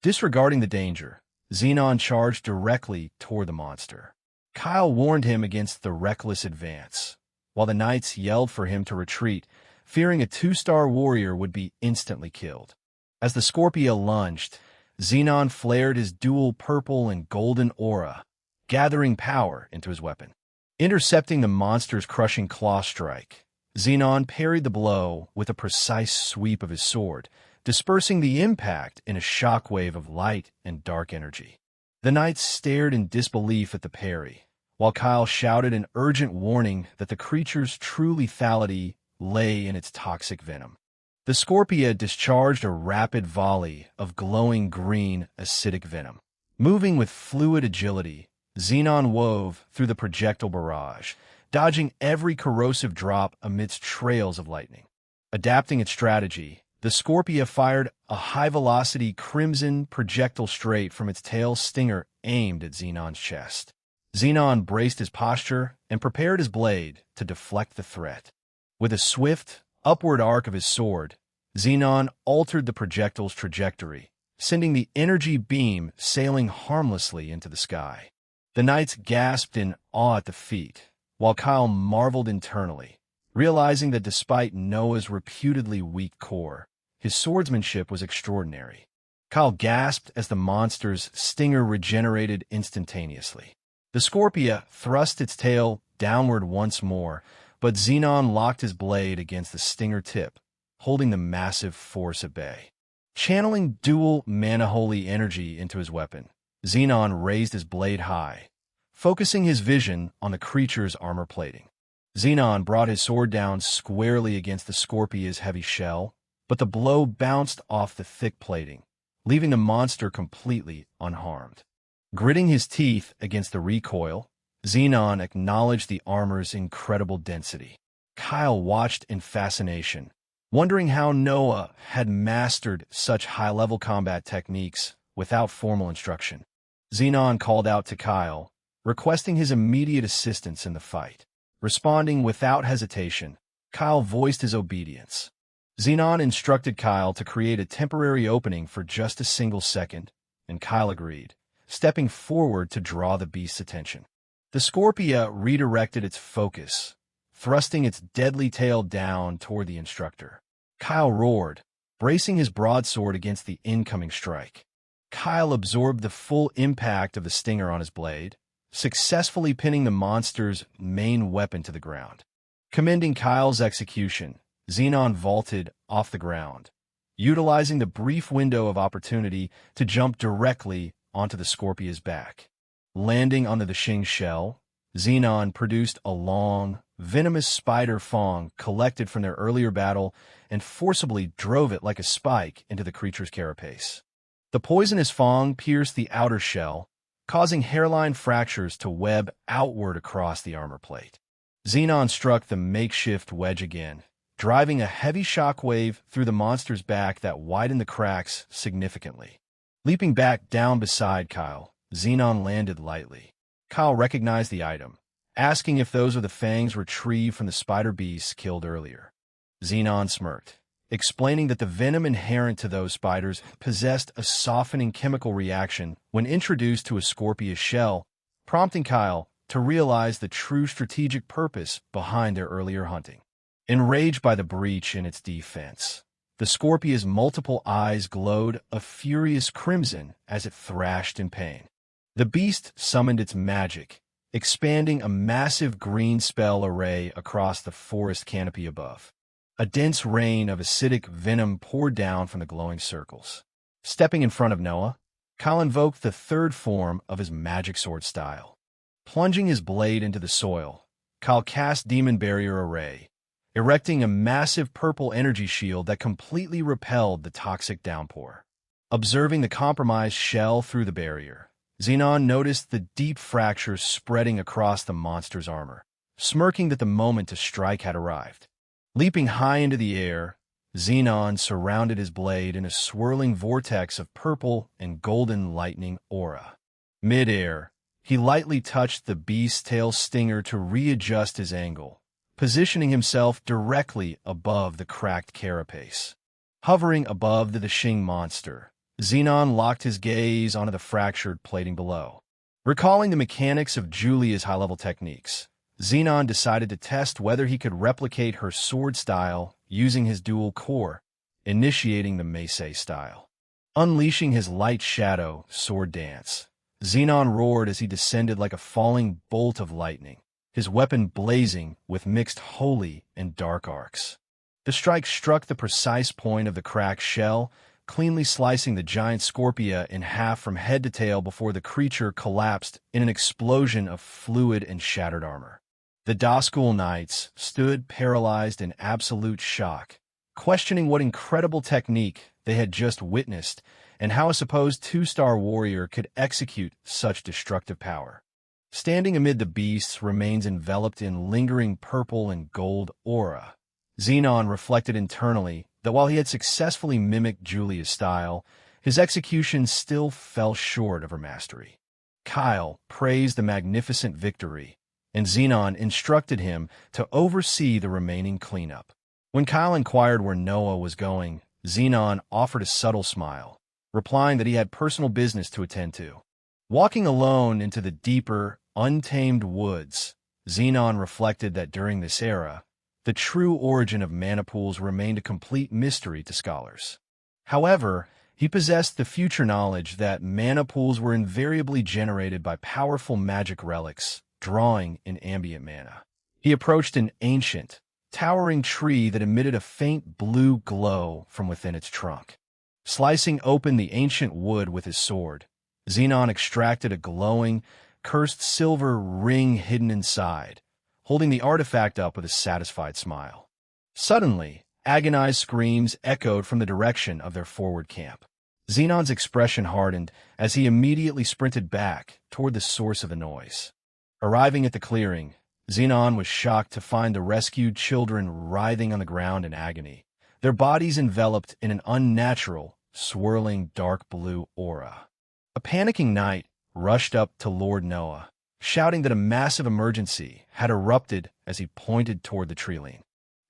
Disregarding the danger, Zenon charged directly toward the monster. Kyle warned him against the reckless advance, while the knights yelled for him to retreat, fearing a 2-star warrior would be instantly killed. As the Scorpia lunged, Zenon flared his dual purple and golden aura, gathering power into his weapon. Intercepting the monster's crushing claw strike, Zenon parried the blow with a precise sweep of his sword, dispersing the impact in a shockwave of light and dark energy. The knights stared in disbelief at the parry, while Kyle shouted an urgent warning that the creature's true lethality lay in its toxic venom. The Scorpia discharged a rapid volley of glowing green, acidic venom. Moving with fluid agility, Zenon wove through the projectile barrage, dodging every corrosive drop amidst trails of lightning. Adapting its strategy, the Scorpia fired a high-velocity crimson projectile straight from its tail stinger aimed at Zenon's chest. Zenon braced his posture and prepared his blade to deflect the threat. With a swift, upward arc of his sword, Zenon altered the projectile's trajectory, sending the energy beam sailing harmlessly into the sky. The knights gasped in awe at the feat, while Kyle marveled internally, realizing that despite Noah's reputedly weak core, his swordsmanship was extraordinary. Kyle gasped as the monster's stinger regenerated instantaneously. The Scorpia thrust its tail downward once more, but Zenon locked his blade against the stinger tip, holding the massive force at bay. Channeling dual mana holy energy into his weapon, Zenon raised his blade high, focusing his vision on the creature's armor plating. Zenon brought his sword down squarely against the Scorpia's heavy shell, but the blow bounced off the thick plating, leaving the monster completely unharmed. Gritting his teeth against the recoil, Zenon acknowledged the armor's incredible density. Kyle watched in fascination, wondering how Noah had mastered such high-level combat techniques without formal instruction. Zenon called out to Kyle, requesting his immediate assistance in the fight. Responding without hesitation, Kyle voiced his obedience. Zenon instructed Kyle to create a temporary opening for just a single second, and Kyle agreed, stepping forward to draw the beast's attention. The Scorpia redirected its focus, thrusting its deadly tail down toward the instructor. Kyle roared, bracing his broadsword against the incoming strike. Kyle absorbed the full impact of the stinger on his blade, successfully pinning the monster's main weapon to the ground. Commending Kyle's execution, Zenon vaulted off the ground, utilizing the brief window of opportunity to jump directly onto the Scorpia's back. Landing onto the Shing's shell, Zenon produced a long, venomous spider fang collected from their earlier battle and forcibly drove it like a spike into the creature's carapace. The poisonous fang pierced the outer shell, causing hairline fractures to web outward across the armor plate. Zenon struck the makeshift wedge again, driving a heavy shockwave through the monster's back that widened the cracks significantly. Leaping back down beside Kyle, Zenon landed lightly. Kyle recognized the item, asking if those were the fangs retrieved from the spider beasts killed earlier. Zenon smirked, explaining that the venom inherent to those spiders possessed a softening chemical reaction when introduced to a Scorpia's shell, prompting Kyle to realize the true strategic purpose behind their earlier hunting. Enraged by the breach in its defense, the Scorpia's multiple eyes glowed a furious crimson as it thrashed in pain. The beast summoned its magic, expanding a massive green spell array across the forest canopy above. A dense rain of acidic venom poured down from the glowing circles. Stepping in front of Noah, Kyle invoked the third form of his magic sword style. Plunging his blade into the soil, Kyle cast Demon Barrier Array, erecting a massive purple energy shield that completely repelled the toxic downpour. Observing the compromised shell through the barrier, Zenon noticed the deep fractures spreading across the monster's armor, smirking that the moment to strike had arrived. Leaping high into the air, Zenon surrounded his blade in a swirling vortex of purple and golden lightning aura. Mid-air, he lightly touched the beast's tail stinger to readjust his angle, positioning himself directly above the cracked carapace. Hovering above the Shing monster, Zenon locked his gaze onto the fractured plating below. Recalling the mechanics of Julia's high-level techniques, Zenon decided to test whether he could replicate her sword style using his dual core, initiating the Meisei style. Unleashing his light shadow sword dance, Zenon roared as he descended like a falling bolt of lightning, his weapon blazing with mixed holy and dark arcs. The strike struck the precise point of the cracked shell, cleanly slicing the giant Scorpia in half from head to tail before the creature collapsed in an explosion of fluid and shattered armor. The Duskool knights stood paralyzed in absolute shock, questioning what incredible technique they had just witnessed and how a supposed two-star warrior could execute such destructive power. Standing amid the beasts remains enveloped in lingering purple and gold aura, Zenon reflected internally that while he had successfully mimicked Julia's style, his execution still fell short of her mastery. Kyle praised the magnificent victory, and Zenon instructed him to oversee the remaining cleanup. When Kyle inquired where Noah was going, Zenon offered a subtle smile, replying that he had personal business to attend to. Walking alone into the deeper, untamed woods, Zenon reflected that during this era, the true origin of mana pools remained a complete mystery to scholars. However, he possessed the future knowledge that mana pools were invariably generated by powerful magic relics, drawing in ambient mana. He approached an ancient, towering tree that emitted a faint blue glow from within its trunk. Slicing open the ancient wood with his sword, Zenon extracted a glowing, cursed silver ring hidden inside, holding the artifact up with a satisfied smile. Suddenly, agonized screams echoed from the direction of their forward camp. Zenon's expression hardened as he immediately sprinted back toward the source of the noise. Arriving at the clearing, Zenon was shocked to find the rescued children writhing on the ground in agony, their bodies enveloped in an unnatural, swirling dark blue aura. A panicking knight rushed up to Lord Noah, shouting that a massive emergency had erupted as he pointed toward the treeline.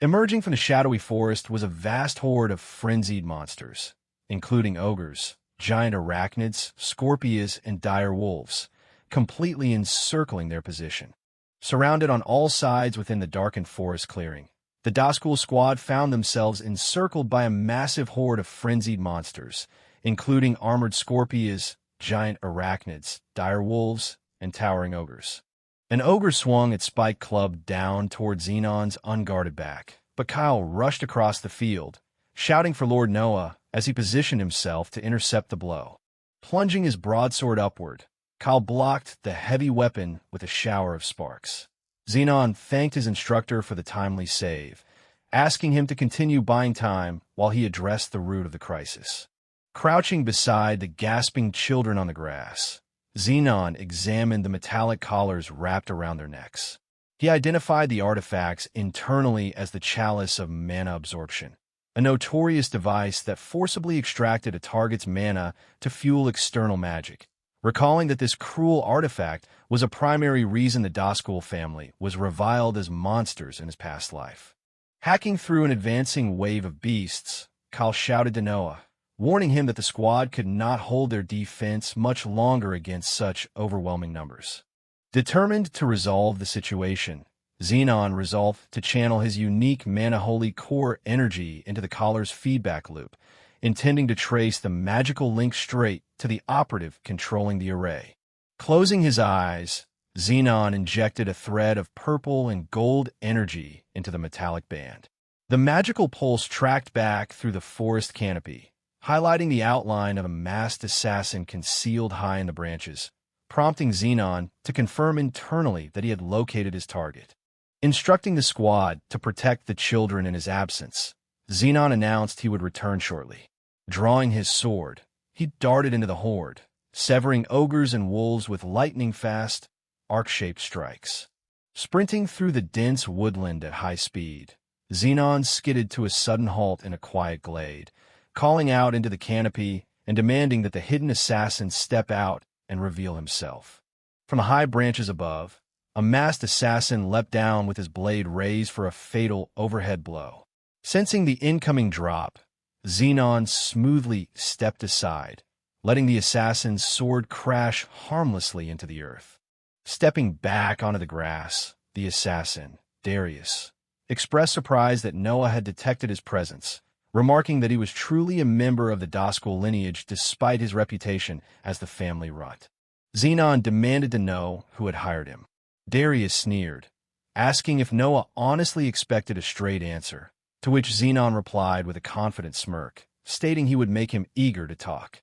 Emerging from the shadowy forest was a vast horde of frenzied monsters, including ogres, giant arachnids, scorpions, and dire wolves, completely encircling their position. Surrounded on all sides within the darkened forest clearing, the Duskool squad found themselves encircled by a massive horde of frenzied monsters, including armored scorpions, giant arachnids, dire wolves, and towering ogres. An ogre swung its spiked club down toward Zenon's unguarded back, but Kyle rushed across the field, shouting for Lord Noah as he positioned himself to intercept the blow. Plunging his broadsword upward, Kyle blocked the heavy weapon with a shower of sparks. Zenon thanked his instructor for the timely save, asking him to continue buying time while he addressed the root of the crisis. Crouching beside the gasping children on the grass, Zenon examined the metallic collars wrapped around their necks. He identified the artifacts internally as the Chalice of Mana Absorption, a notorious device that forcibly extracted a target's mana to fuel external magic. Recalling that this cruel artifact was a primary reason the Duskool family was reviled as monsters in his past life. Hacking through an advancing wave of beasts, Kyle shouted to Noah, warning him that the squad could not hold their defense much longer against such overwhelming numbers. Determined to resolve the situation, Zenon resolved to channel his unique mana-holy core energy into the collar's feedback loop, intending to trace the magical link straight to the operative controlling the array. Closing his eyes, Zenon injected a thread of purple and gold energy into the metallic band. The magical pulse tracked back through the forest canopy, highlighting the outline of a masked assassin concealed high in the branches, prompting Zenon to confirm internally that he had located his target. Instructing the squad to protect the children in his absence, Zenon announced he would return shortly. Drawing his sword, he darted into the horde, severing ogres and wolves with lightning-fast, arc-shaped strikes. Sprinting through the dense woodland at high speed, Zenon skidded to a sudden halt in a quiet glade, calling out into the canopy and demanding that the hidden assassin step out and reveal himself. From the high branches above, a masked assassin leapt down with his blade raised for a fatal overhead blow. Sensing the incoming drop, Zenon smoothly stepped aside, letting the assassin's sword crash harmlessly into the earth. Stepping back onto the grass, the assassin, Darius, expressed surprise that Noah had detected his presence, remarking that he was truly a member of the Duskool lineage despite his reputation as the family rut. Zenon demanded to know who had hired him. Darius sneered, asking if Noah honestly expected a straight answer, to which Zenon replied with a confident smirk, stating he would make him eager to talk.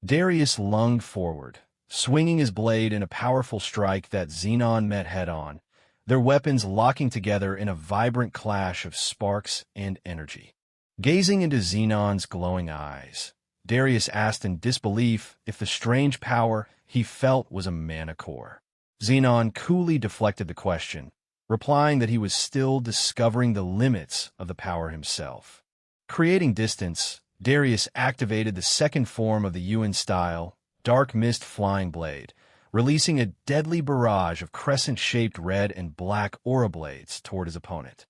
Darius lunged forward, swinging his blade in a powerful strike that Zenon met head-on, their weapons locking together in a vibrant clash of sparks and energy. Gazing into Zenon's glowing eyes, Darius asked in disbelief if the strange power he felt was a mana core. Zenon coolly deflected the question, replying that he was still discovering the limits of the power himself. Creating distance, Darius activated the second form of the Yuan-style, dark mist flying blade, releasing a deadly barrage of crescent-shaped red and black aura blades toward his opponent.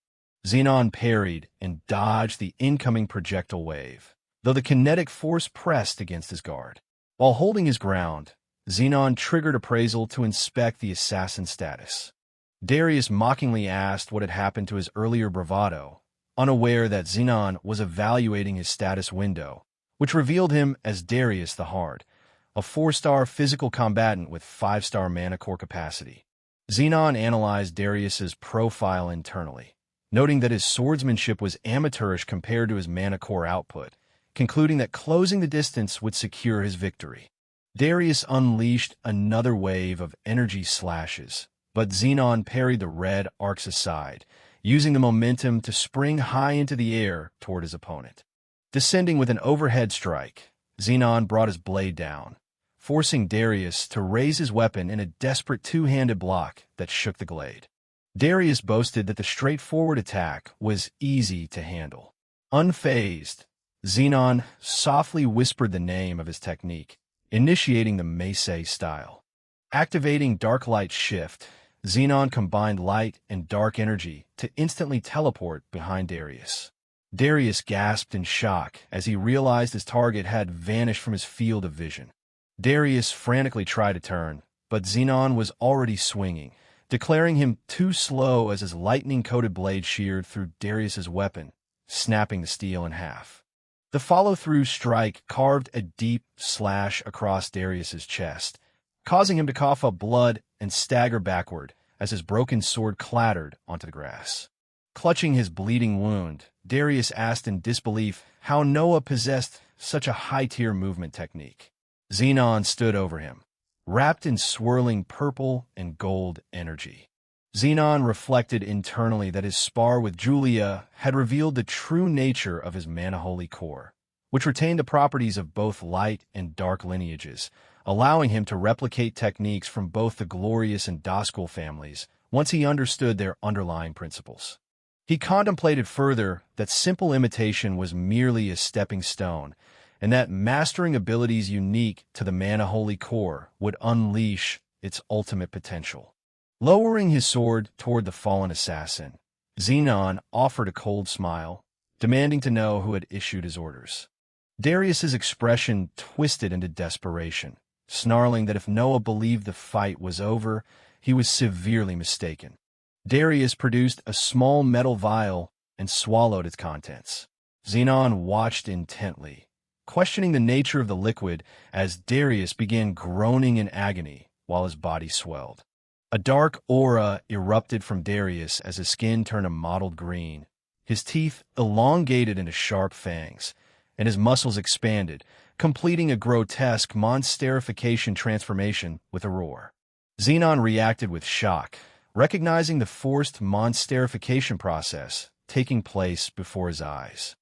Zenon parried and dodged the incoming projectile wave, though the kinetic force pressed against his guard. While holding his ground, Zenon triggered appraisal to inspect the assassin's status. Darius mockingly asked what had happened to his earlier bravado, unaware that Zenon was evaluating his status window, which revealed him as Darius the Hard, a 4-star physical combatant with 5-star mana core capacity. Zenon analyzed Darius's profile internally, noting that his swordsmanship was amateurish compared to his mana core output, concluding that closing the distance would secure his victory. Darius unleashed another wave of energy slashes, but Zenon parried the red arcs aside, using the momentum to spring high into the air toward his opponent. Descending with an overhead strike, Zenon brought his blade down, forcing Darius to raise his weapon in a desperate two-handed block that shook the glade. Darius boasted that the straightforward attack was easy to handle. Unfazed, Zenon softly whispered the name of his technique, initiating the Meisei style. Activating Dark Light Shift, Zenon combined light and dark energy to instantly teleport behind Darius. Darius gasped in shock as he realized his target had vanished from his field of vision. Darius frantically tried to turn, but Zenon was already swinging, declaring him too slow as his lightning-coated blade sheared through Darius's weapon, snapping the steel in half. The follow-through strike carved a deep slash across Darius's chest, causing him to cough up blood and stagger backward as his broken sword clattered onto the grass. Clutching his bleeding wound, Darius asked in disbelief how Noah possessed such a high-tier movement technique. Zenon stood over him, wrapped in swirling purple and gold energy. Zenon reflected internally that his spar with Julia had revealed the true nature of his mana-holy core, which retained the properties of both light and dark lineages, allowing him to replicate techniques from both the Glorious and Duskool families once he understood their underlying principles. He contemplated further that simple imitation was merely a stepping stone, and that mastering abilities unique to the mana-holy core would unleash its ultimate potential. Lowering his sword toward the fallen assassin, Zenon offered a cold smile, demanding to know who had issued his orders. Darius's expression twisted into desperation, snarling that if Noah believed the fight was over, he was severely mistaken. Darius produced a small metal vial and swallowed its contents. Zenon watched intently, questioning the nature of the liquid as Darius began groaning in agony while his body swelled. A dark aura erupted from Darius as his skin turned a mottled green. His teeth elongated into sharp fangs, and his muscles expanded, completing a grotesque monsterification transformation with a roar. Zenon reacted with shock, recognizing the forced monsterification process taking place before his eyes.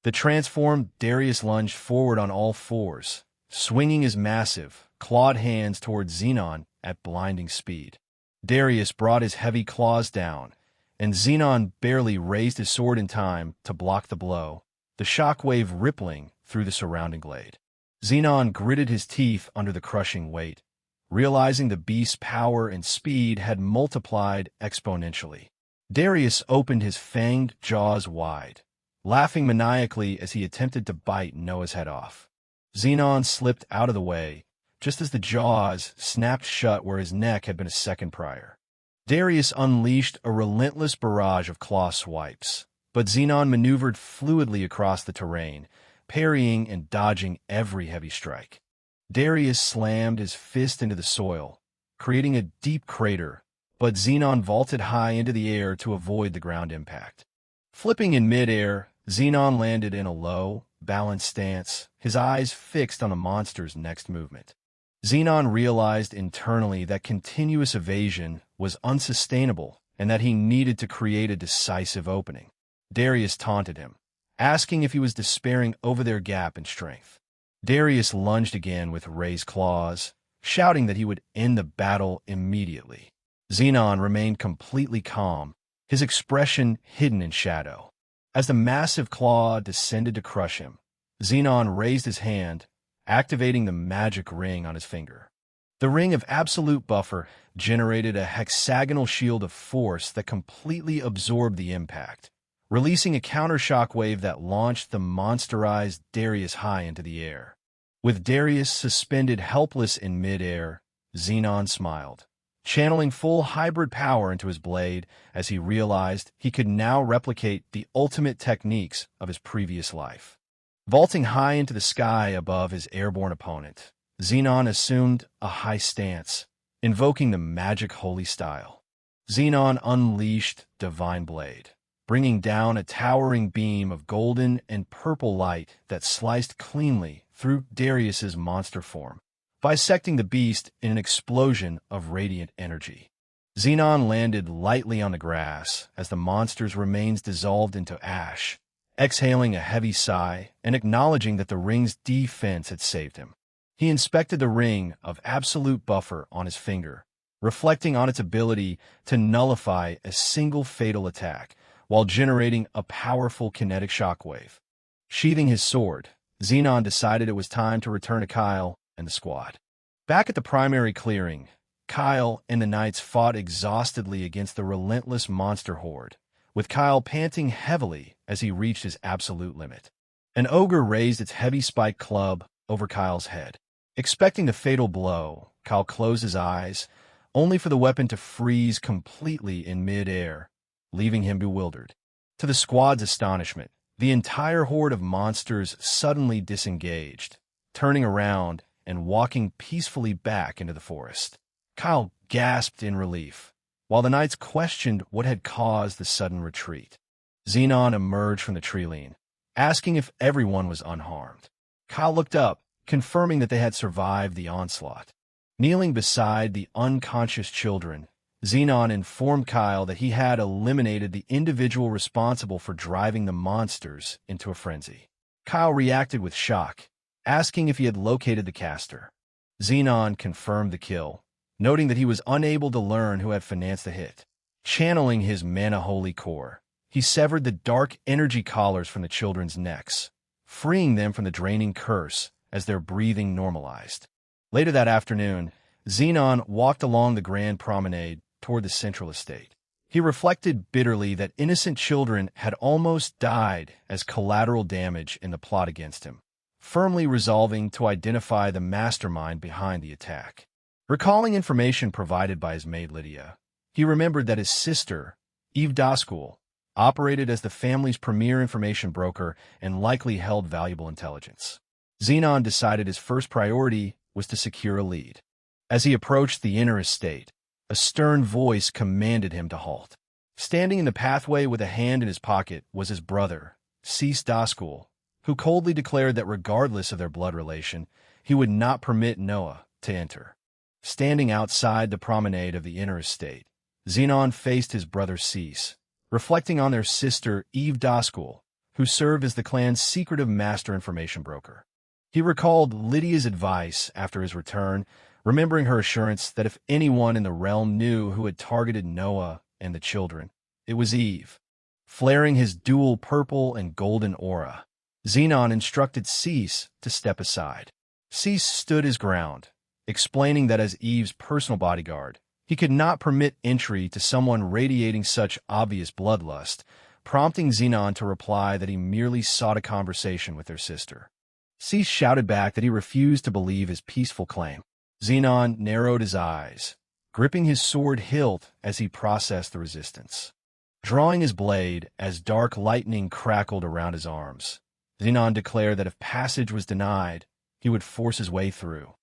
The transformed Darius lunged forward on all fours, swinging his massive, clawed hands toward Zenon at blinding speed. Darius brought his heavy claws down, and Zenon barely raised his sword in time to block the blow, the shockwave rippling through the surrounding glade. Zenon gritted his teeth under the crushing weight, realizing the beast's power and speed had multiplied exponentially. Darius opened his fanged jaws wide, laughing maniacally as he attempted to bite Noah's head off. Zenon slipped out of the way, just as the jaws snapped shut where his neck had been a second prior. Darius unleashed a relentless barrage of claw swipes, but Zenon maneuvered fluidly across the terrain, parrying and dodging every heavy strike. Darius slammed his fist into the soil, creating a deep crater, but Zenon vaulted high into the air to avoid the ground impact. Flipping in midair, Zenon landed in a low, balanced stance, his eyes fixed on the monster's next movement. Zenon realized internally that continuous evasion was unsustainable and that he needed to create a decisive opening. Darius taunted him, asking if he was despairing over their gap in strength. Darius lunged again with raised claws, shouting that he would end the battle immediately. Zenon remained completely calm, his expression hidden in shadow. As the massive claw descended to crush him, Zenon raised his hand, activating the magic ring on his finger. The ring of absolute buffer generated a hexagonal shield of force that completely absorbed the impact, releasing a counter-shock wave that launched the monsterized Darius high into the air. With Darius suspended helpless in midair, Zenon smiled, channeling full hybrid power into his blade as he realized he could now replicate the ultimate techniques of his previous life. Vaulting high into the sky above his airborne opponent, Zenon assumed a high stance, invoking the magic holy style. Zenon unleashed Divine Blade, bringing down a towering beam of golden and purple light that sliced cleanly through Darius's monster form, bisecting the beast in an explosion of radiant energy. Zenon landed lightly on the grass as the monster's remains dissolved into ash, exhaling a heavy sigh and acknowledging that the ring's defense had saved him. He inspected the ring of absolute buffer on his finger, reflecting on its ability to nullify a single fatal attack while generating a powerful kinetic shockwave. Sheathing his sword, Zenon decided it was time to return to Kyle and the squad. Back at the primary clearing, Kyle and the knights fought exhaustedly against the relentless monster horde, with Kyle panting heavily as he reached his absolute limit. An ogre raised its heavy spiked club over Kyle's head. Expecting the fatal blow, Kyle closed his eyes, only for the weapon to freeze completely in mid-air, leaving him bewildered. To the squad's astonishment, the entire horde of monsters suddenly disengaged, turning around and walking peacefully back into the forest. Kyle gasped in relief, while the knights questioned what had caused the sudden retreat. Zenon emerged from the tree-line, asking if everyone was unharmed. Kyle looked up, confirming that they had survived the onslaught. Kneeling beside the unconscious children, Zenon informed Kyle that he had eliminated the individual responsible for driving the monsters into a frenzy. Kyle reacted with shock, asking if he had located the caster. Zenon confirmed the kill, noting that he was unable to learn who had financed the hit. Channeling his mana holy core, he severed the dark energy collars from the children's necks, freeing them from the draining curse as their breathing normalized. Later that afternoon, Zenon walked along the grand promenade toward the central estate. He reflected bitterly that innocent children had almost died as collateral damage in the plot against him, firmly resolving to identify the mastermind behind the attack. Recalling information provided by his maid Lydia, he remembered that his sister, Duskool, operated as the family's premier information broker and likely held valuable intelligence. Zenon decided his first priority was to secure a lead. As he approached the inner estate, a stern voice commanded him to halt. Standing in the pathway with a hand in his pocket was his brother, Duskool, who coldly declared that regardless of their blood relation, he would not permit Noah to enter. Standing outside the promenade of the inner estate, Zenon faced his brother Cease, reflecting on their sister Duskool, who served as the clan's secretive master information broker. He recalled Lydia's advice after his return, remembering her assurance that if anyone in the realm knew who had targeted Noah and the children, it was Eve. Flaring his dual purple and golden aura, Zenon instructed Cease to step aside. Cease stood his ground, explaining that as Eve's personal bodyguard, he could not permit entry to someone radiating such obvious bloodlust, prompting Zenon to reply that he merely sought a conversation with their sister. Cease shouted back that he refused to believe his peaceful claim. Zenon narrowed his eyes, gripping his sword hilt as he processed the resistance. Drawing his blade as dark lightning crackled around his arms, Zenon declared that if passage was denied, he would force his way through.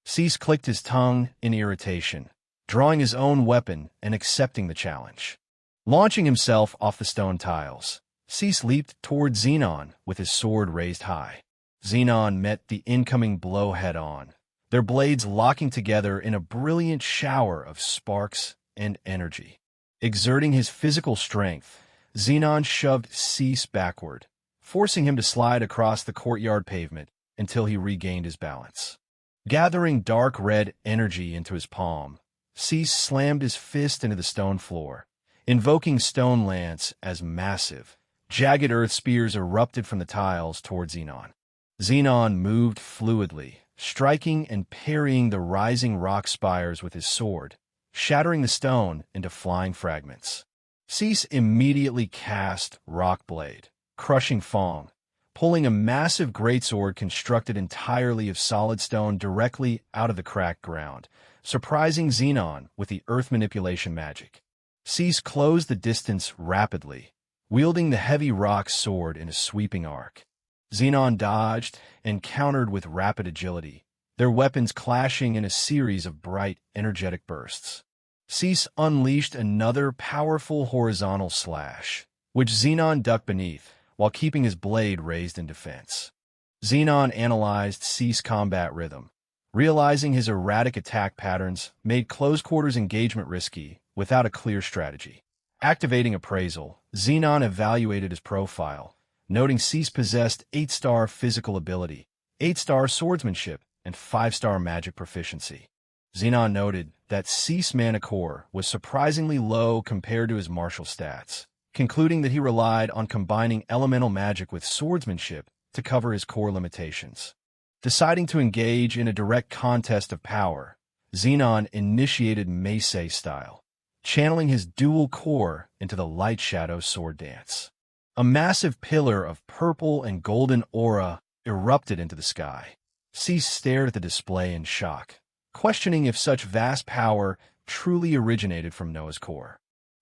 Cease clicked his tongue in irritation, drawing his own weapon and accepting the challenge. Launching himself off the stone tiles, Cease leaped toward Zenon with his sword raised high. Zenon met the incoming blow head-on, their blades locking together in a brilliant shower of sparks and energy. Exerting his physical strength, Zenon shoved Cease backward, forcing him to slide across the courtyard pavement until he regained his balance. Gathering dark red energy into his palm, Cease slammed his fist into the stone floor, invoking Stone Lance as massive, jagged earth spears erupted from the tiles toward Zenon. Zenon moved fluidly, striking and parrying the rising rock spires with his sword, shattering the stone into flying fragments. Cease immediately cast Rock Blade, crushing Fong, pulling a massive greatsword constructed entirely of solid stone directly out of the cracked ground, surprising Zenon with the earth manipulation magic. Cease closed the distance rapidly, wielding the heavy rock sword in a sweeping arc. Zenon dodged and countered with rapid agility, their weapons clashing in a series of bright, energetic bursts. Cease unleashed another powerful horizontal slash, which Zenon ducked beneath, while keeping his blade raised in defense. Zenon analyzed Cease's combat rhythm, realizing his erratic attack patterns made close-quarters engagement risky without a clear strategy. Activating appraisal, Zenon evaluated his profile, noting Cease possessed 8-star physical ability, 8-star swordsmanship, and 5-star magic proficiency. Zenon noted that Cease mana core was surprisingly low compared to his martial stats, concluding that he relied on combining elemental magic with swordsmanship to cover his core limitations. Deciding to engage in a direct contest of power, Zenon initiated Meisei style, channeling his dual core into the light shadow sword dance. A massive pillar of purple and golden aura erupted into the sky. Cease stared at the display in shock, questioning if such vast power truly originated from Noah's core.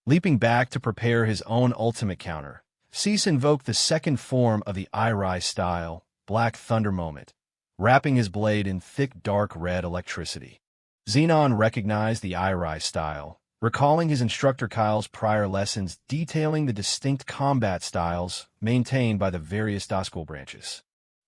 Leaping back to prepare his own ultimate counter, Cease invoked the second form of the Irai style, Black Thunder Moment, wrapping his blade in thick dark red electricity. Zenon recognized the Irai style, recalling his instructor Kyle's prior lessons detailing the distinct combat styles maintained by the various Duskool branches.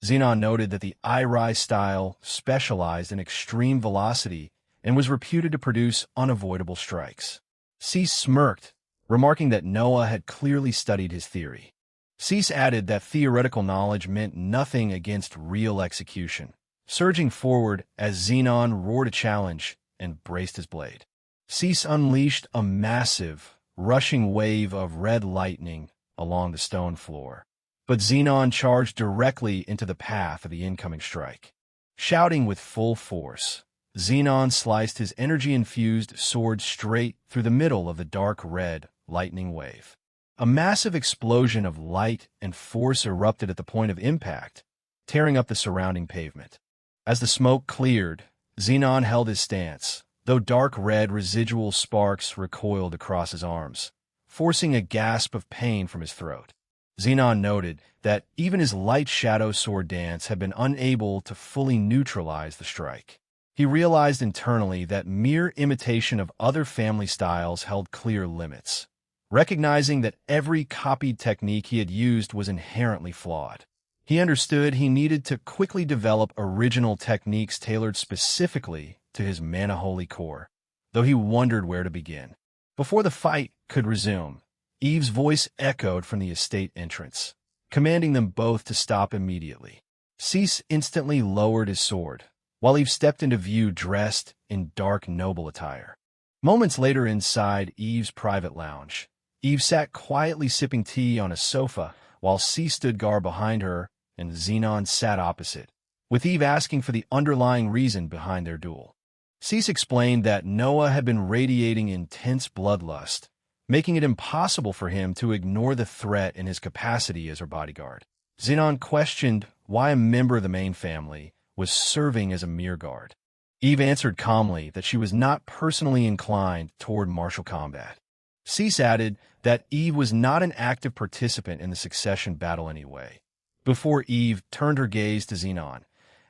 Zenon noted that the Irai style specialized in extreme velocity and was reputed to produce unavoidable strikes. Cease smirked, remarking that Noah had clearly studied his theory. Cease added that theoretical knowledge meant nothing against real execution, surging forward as Zenon roared a challenge and braced his blade. Cease unleashed a massive, rushing wave of red lightning along the stone floor, but Zenon charged directly into the path of the incoming strike. Shouting with full force, Zenon sliced his energy-infused sword straight through the middle of the dark red lightning wave. A massive explosion of light and force erupted at the point of impact, tearing up the surrounding pavement. As the smoke cleared, Zenon held his stance, though dark red residual sparks recoiled across his arms, forcing a gasp of pain from his throat. Zenon noted that even his light shadow sword dance had been unable to fully neutralize the strike. He realized internally that mere imitation of other family styles held clear limits, recognizing that every copied technique he had used was inherently flawed. He understood he needed to quickly develop original techniques tailored specifically to his mana-holy core, though he wondered where to begin. Before the fight could resume, Eve's voice echoed from the estate entrance, commanding them both to stop immediately. Cease instantly lowered his sword, while Eve stepped into view dressed in dark noble attire. Moments later inside Eve's private lounge, Eve sat quietly sipping tea on a sofa while Cease stood guard behind her and Zenon sat opposite, with Eve asking for the underlying reason behind their duel. Cease explained that Noah had been radiating intense bloodlust, making it impossible for him to ignore the threat in his capacity as her bodyguard. Zenon questioned why a member of the main family was serving as a mere guard. Eve answered calmly that she was not personally inclined toward martial combat. Cease added that Eve was not an active participant in the succession battle anyway, before Eve turned her gaze to Zenon,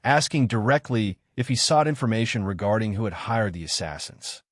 asking directly if he sought information regarding who had hired the assassins.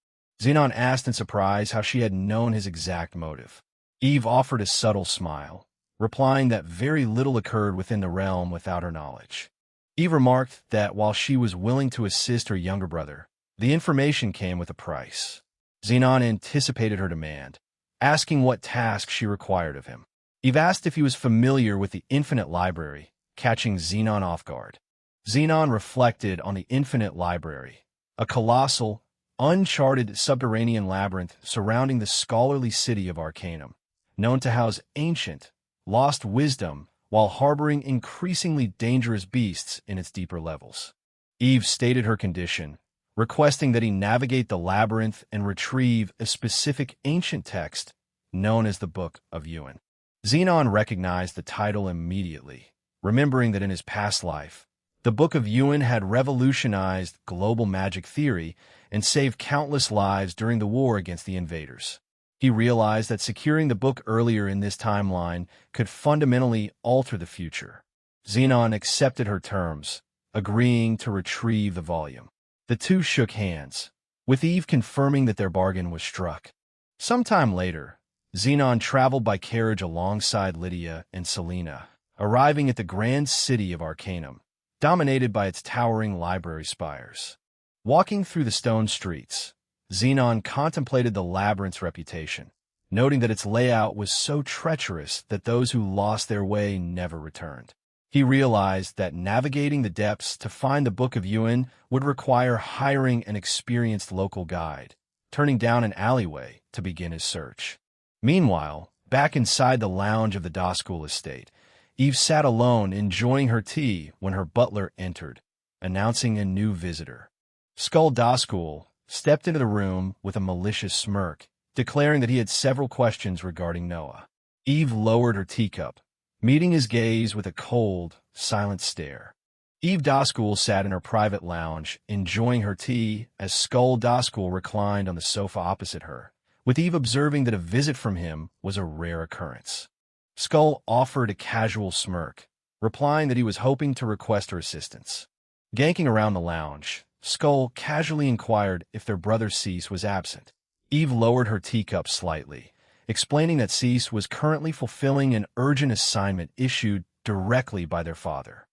Zenon asked in surprise how she had known his exact motive. Eve offered a subtle smile, replying that very little occurred within the realm without her knowledge. Eve remarked that while she was willing to assist her younger brother, the information came with a price. Zenon anticipated her demand, asking what task she required of him. Eve asked if he was familiar with the Infinite Library, catching Zenon off guard. Zenon reflected on the Infinite Library, a colossal, uncharted subterranean labyrinth surrounding the scholarly city of Arcanum, known to house ancient, lost wisdom while harboring increasingly dangerous beasts in its deeper levels. Eve stated her condition, requesting that he navigate the labyrinth and retrieve a specific ancient text known as the Book of Yuan. Zenon recognized the title immediately, remembering that in his past life, the Book of Yuan had revolutionized global magic theory and saved countless lives during the war against the Invaders. He realized that securing the book earlier in this timeline could fundamentally alter the future. Zenon accepted her terms, agreeing to retrieve the volume. The two shook hands, with Eve confirming that their bargain was struck. Sometime later, Zenon traveled by carriage alongside Lydia and Selena, arriving at the grand city of Arcanum, dominated by its towering library spires. Walking through the stone streets, Zenon contemplated the labyrinth's reputation, noting that its layout was so treacherous that those who lost their way never returned. He realized that navigating the depths to find the Book of Yuan would require hiring an experienced local guide, turning down an alleyway to begin his search. Meanwhile, back inside the lounge of the Duskool estate, Eve sat alone enjoying her tea when her butler entered, announcing a new visitor. Skull Duskool stepped into the room with a malicious smirk, declaring that he had several questions regarding Noah. Eve lowered her teacup, meeting his gaze with a cold, silent stare. Eve Duskool sat in her private lounge, enjoying her tea as Skull Duskool reclined on the sofa opposite her, with Eve observing that a visit from him was a rare occurrence. Skull offered a casual smirk, replying that he was hoping to request her assistance. Ganking around the lounge, Skull casually inquired if their brother Cease was absent. Eve lowered her teacup slightly, explaining that Cease was currently fulfilling an urgent assignment issued directly by their father.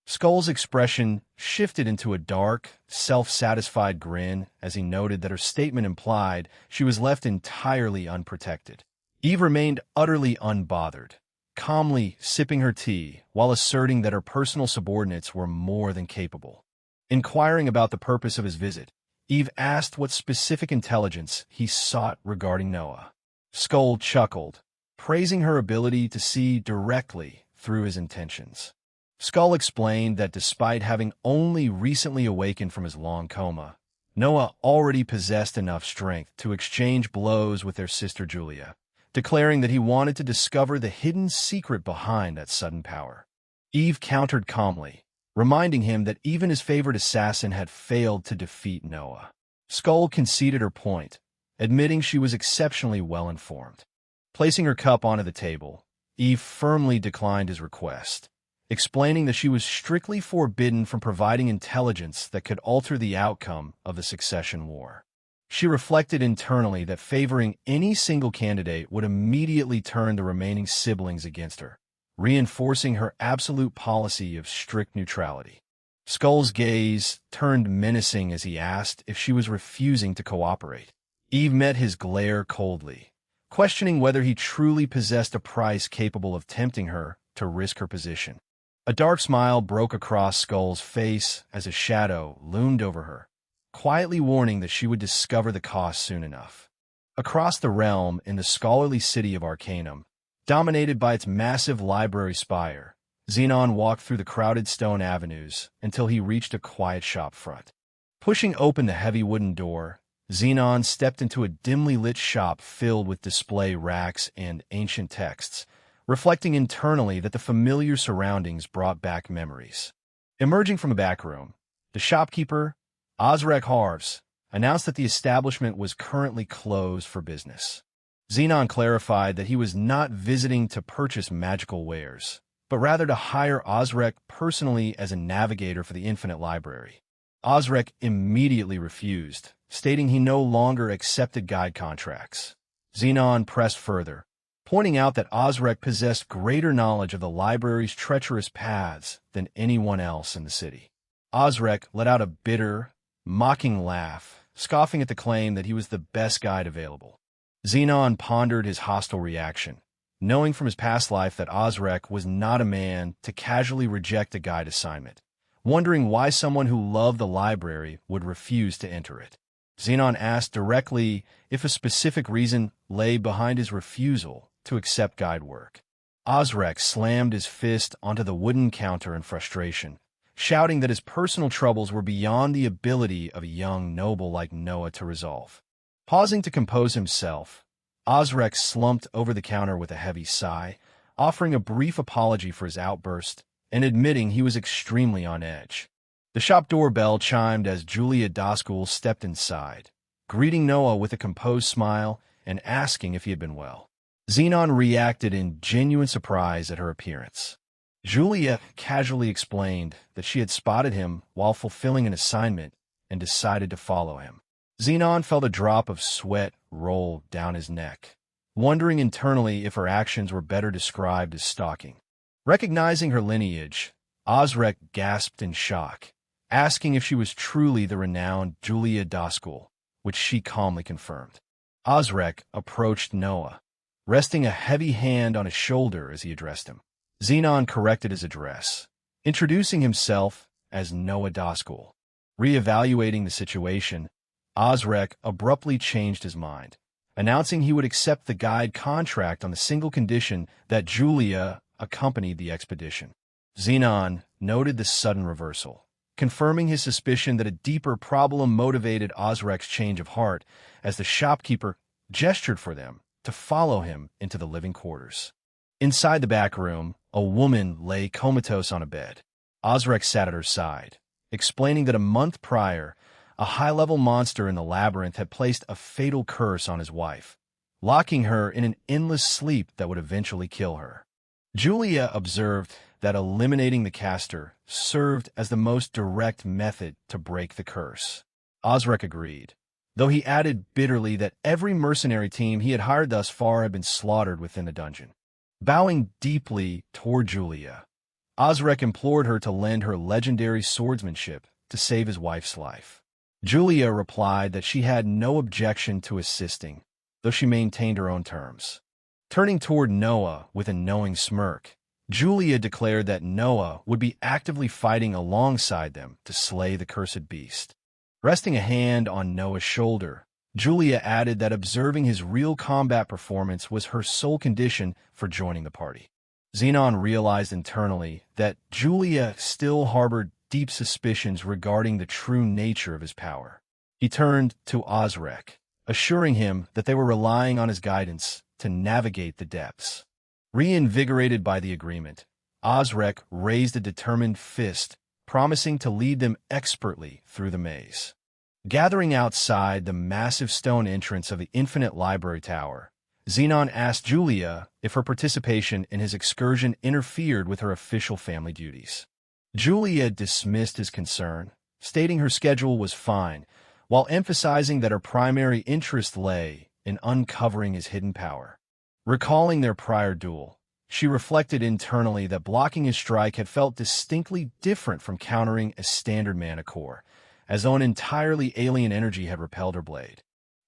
Skull's expression shifted into a dark, self-satisfied grin as he noted that her statement implied she was left entirely unprotected. Eve remained utterly unbothered, calmly sipping her tea while asserting that her personal subordinates were more than capable. Inquiring about the purpose of his visit, Eve asked what specific intelligence he sought regarding Noah. Skull chuckled, praising her ability to see directly through his intentions. Skull explained that despite having only recently awakened from his long coma, Noah already possessed enough strength to exchange blows with their sister Julia, declaring that he wanted to discover the hidden secret behind that sudden power. Eve countered calmly, reminding him that even his favorite assassin had failed to defeat Noah. Skull conceded her point, admitting she was exceptionally well-informed. Placing her cup onto the table, Eve firmly declined his request, explaining that she was strictly forbidden from providing intelligence that could alter the outcome of the succession war. She reflected internally that favoring any single candidate would immediately turn the remaining siblings against her, reinforcing her absolute policy of strict neutrality. Skull's gaze turned menacing as he asked if she was refusing to cooperate. Eve met his glare coldly, questioning whether he truly possessed a price capable of tempting her to risk her position. A dark smile broke across Skull's face as a shadow loomed over her, quietly warning that she would discover the cost soon enough. Across the realm in the scholarly city of Arcanum, dominated by its massive library spire, Zenon walked through the crowded stone avenues until he reached a quiet shop front. Pushing open the heavy wooden door, Zenon stepped into a dimly lit shop filled with display racks and ancient texts, reflecting internally that the familiar surroundings brought back memories. Emerging from a back room, the shopkeeper, Osrek Harves, announced that the establishment was currently closed for business. Zenon clarified that he was not visiting to purchase magical wares, but rather to hire Osrek personally as a navigator for the Infinite Library. Osrek immediately refused, stating he no longer accepted guide contracts. Zenon pressed further, pointing out that Osrek possessed greater knowledge of the library's treacherous paths than anyone else in the city. Osrek let out a bitter, mocking laugh, scoffing at the claim that he was the best guide available. Zenon pondered his hostile reaction, knowing from his past life that Osrek was not a man to casually reject a guide assignment, wondering why someone who loved the library would refuse to enter it. Zenon asked directly if a specific reason lay behind his refusal to accept guide work. Osrek slammed his fist onto the wooden counter in frustration, shouting that his personal troubles were beyond the ability of a young noble like Noah to resolve. Pausing to compose himself, Osrek slumped over the counter with a heavy sigh, offering a brief apology for his outburst and admitting he was extremely on edge. The shop doorbell chimed as Julia Duskool stepped inside, greeting Noah with a composed smile and asking if he had been well. Zenon reacted in genuine surprise at her appearance. Julia casually explained that she had spotted him while fulfilling an assignment and decided to follow him. Zenon felt a drop of sweat roll down his neck, wondering internally if her actions were better described as stalking. Recognizing her lineage, Osrek gasped in shock, asking if she was truly the renowned Julia Duskool, which she calmly confirmed. Osrek approached Noah, resting a heavy hand on his shoulder as he addressed him. Zenon corrected his address, introducing himself as Noah Duskool. Re-evaluating the situation, Osrek abruptly changed his mind, announcing he would accept the guide contract on the single condition that Julia accompanied the expedition. Zenon noted the sudden reversal, confirming his suspicion that a deeper problem motivated Osrek's change of heart as the shopkeeper gestured for them to follow him into the living quarters. Inside the back room, a woman lay comatose on a bed. Osrek sat at her side, explaining that a month prior, a high-level monster in the labyrinth had placed a fatal curse on his wife, locking her in an endless sleep that would eventually kill her. Julia observed that eliminating the caster served as the most direct method to break the curse. Osrek agreed, though he added bitterly that every mercenary team he had hired thus far had been slaughtered within the dungeon. Bowing deeply toward Julia, Osrek implored her to lend her legendary swordsmanship to save his wife's life. Julia replied that she had no objection to assisting, though she maintained her own terms. Turning toward Noah with a knowing smirk, Julia declared that Noah would be actively fighting alongside them to slay the cursed beast. Resting a hand on Noah's shoulder, Julia added that observing his real combat performance was her sole condition for joining the party. Zenon realized internally that Julia still harbored deep suspicions regarding the true nature of his power. He turned to Osrek, assuring him that they were relying on his guidance to navigate the depths. Reinvigorated by the agreement, Osrek raised a determined fist, promising to lead them expertly through the maze. Gathering outside the massive stone entrance of the Infinite Library Tower, Zenon asked Julia if her participation in his excursion interfered with her official family duties. Julia dismissed his concern, stating her schedule was fine, while emphasizing that her primary interest lay in uncovering his hidden power. Recalling their prior duel, she reflected internally that blocking his strike had felt distinctly different from countering a standard mana core, as though an entirely alien energy had repelled her blade.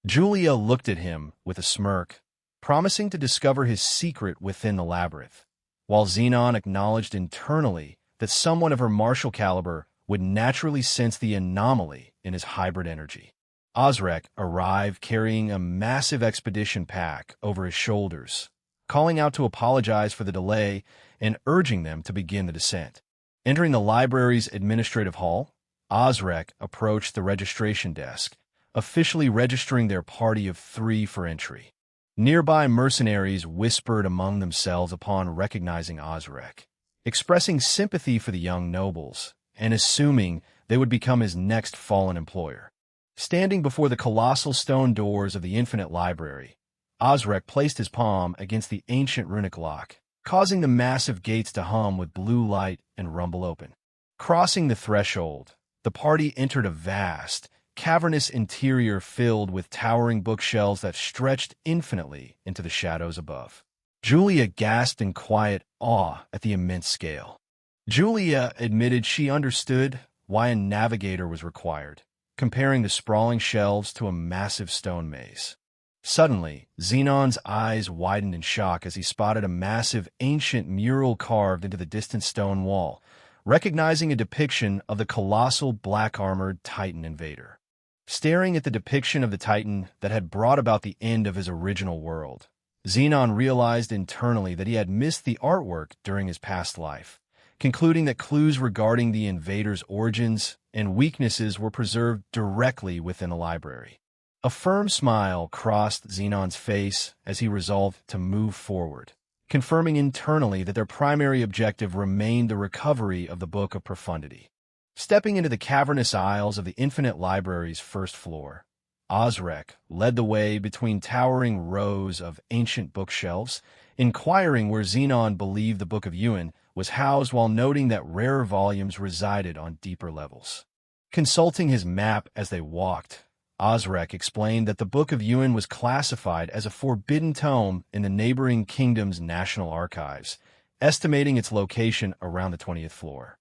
Julia looked at him with a smirk, promising to discover his secret within the labyrinth, while Zenon acknowledged internally that someone of her martial caliber would naturally sense the anomaly in his hybrid energy. Osrek arrived carrying a massive expedition pack over his shoulders, calling out to apologize for the delay and urging them to begin the descent. Entering the library's administrative hall, Osrek approached the registration desk, officially registering their party of 3 for entry. Nearby mercenaries whispered among themselves upon recognizing Osrek, expressing sympathy for the young nobles and assuming they would become his next fallen employer. Standing before the colossal stone doors of the Infinite Library, Osrek placed his palm against the ancient runic lock, causing the massive gates to hum with blue light and rumble open. Crossing the threshold, the party entered a vast, cavernous interior filled with towering bookshelves that stretched infinitely into the shadows above. Julia gasped in quiet awe at the immense scale. Julia admitted she understood why a navigator was required, comparing the sprawling shelves to a massive stone maze. Suddenly, Zenon's eyes widened in shock as he spotted a massive ancient mural carved into the distant stone wall, recognizing a depiction of the colossal black-armored Titan invader. Staring at the depiction of the Titan that had brought about the end of his original world, Zenon realized internally that he had missed the artwork during his past life, concluding that clues regarding the invaders' origins and weaknesses were preserved directly within the library. A firm smile crossed Zenon's face as he resolved to move forward, confirming internally that their primary objective remained the recovery of the Book of Profundity. Stepping into the cavernous aisles of the Infinite Library's first floor, Osrek led the way between towering rows of ancient bookshelves, inquiring where Zenon believed the Book of Yuan was housed while noting that rarer volumes resided on deeper levels. Consulting his map as they walked, Osrek explained that the Book of Yuan was classified as a forbidden tome in the neighboring kingdom's national archives, estimating its location around the 20th floor.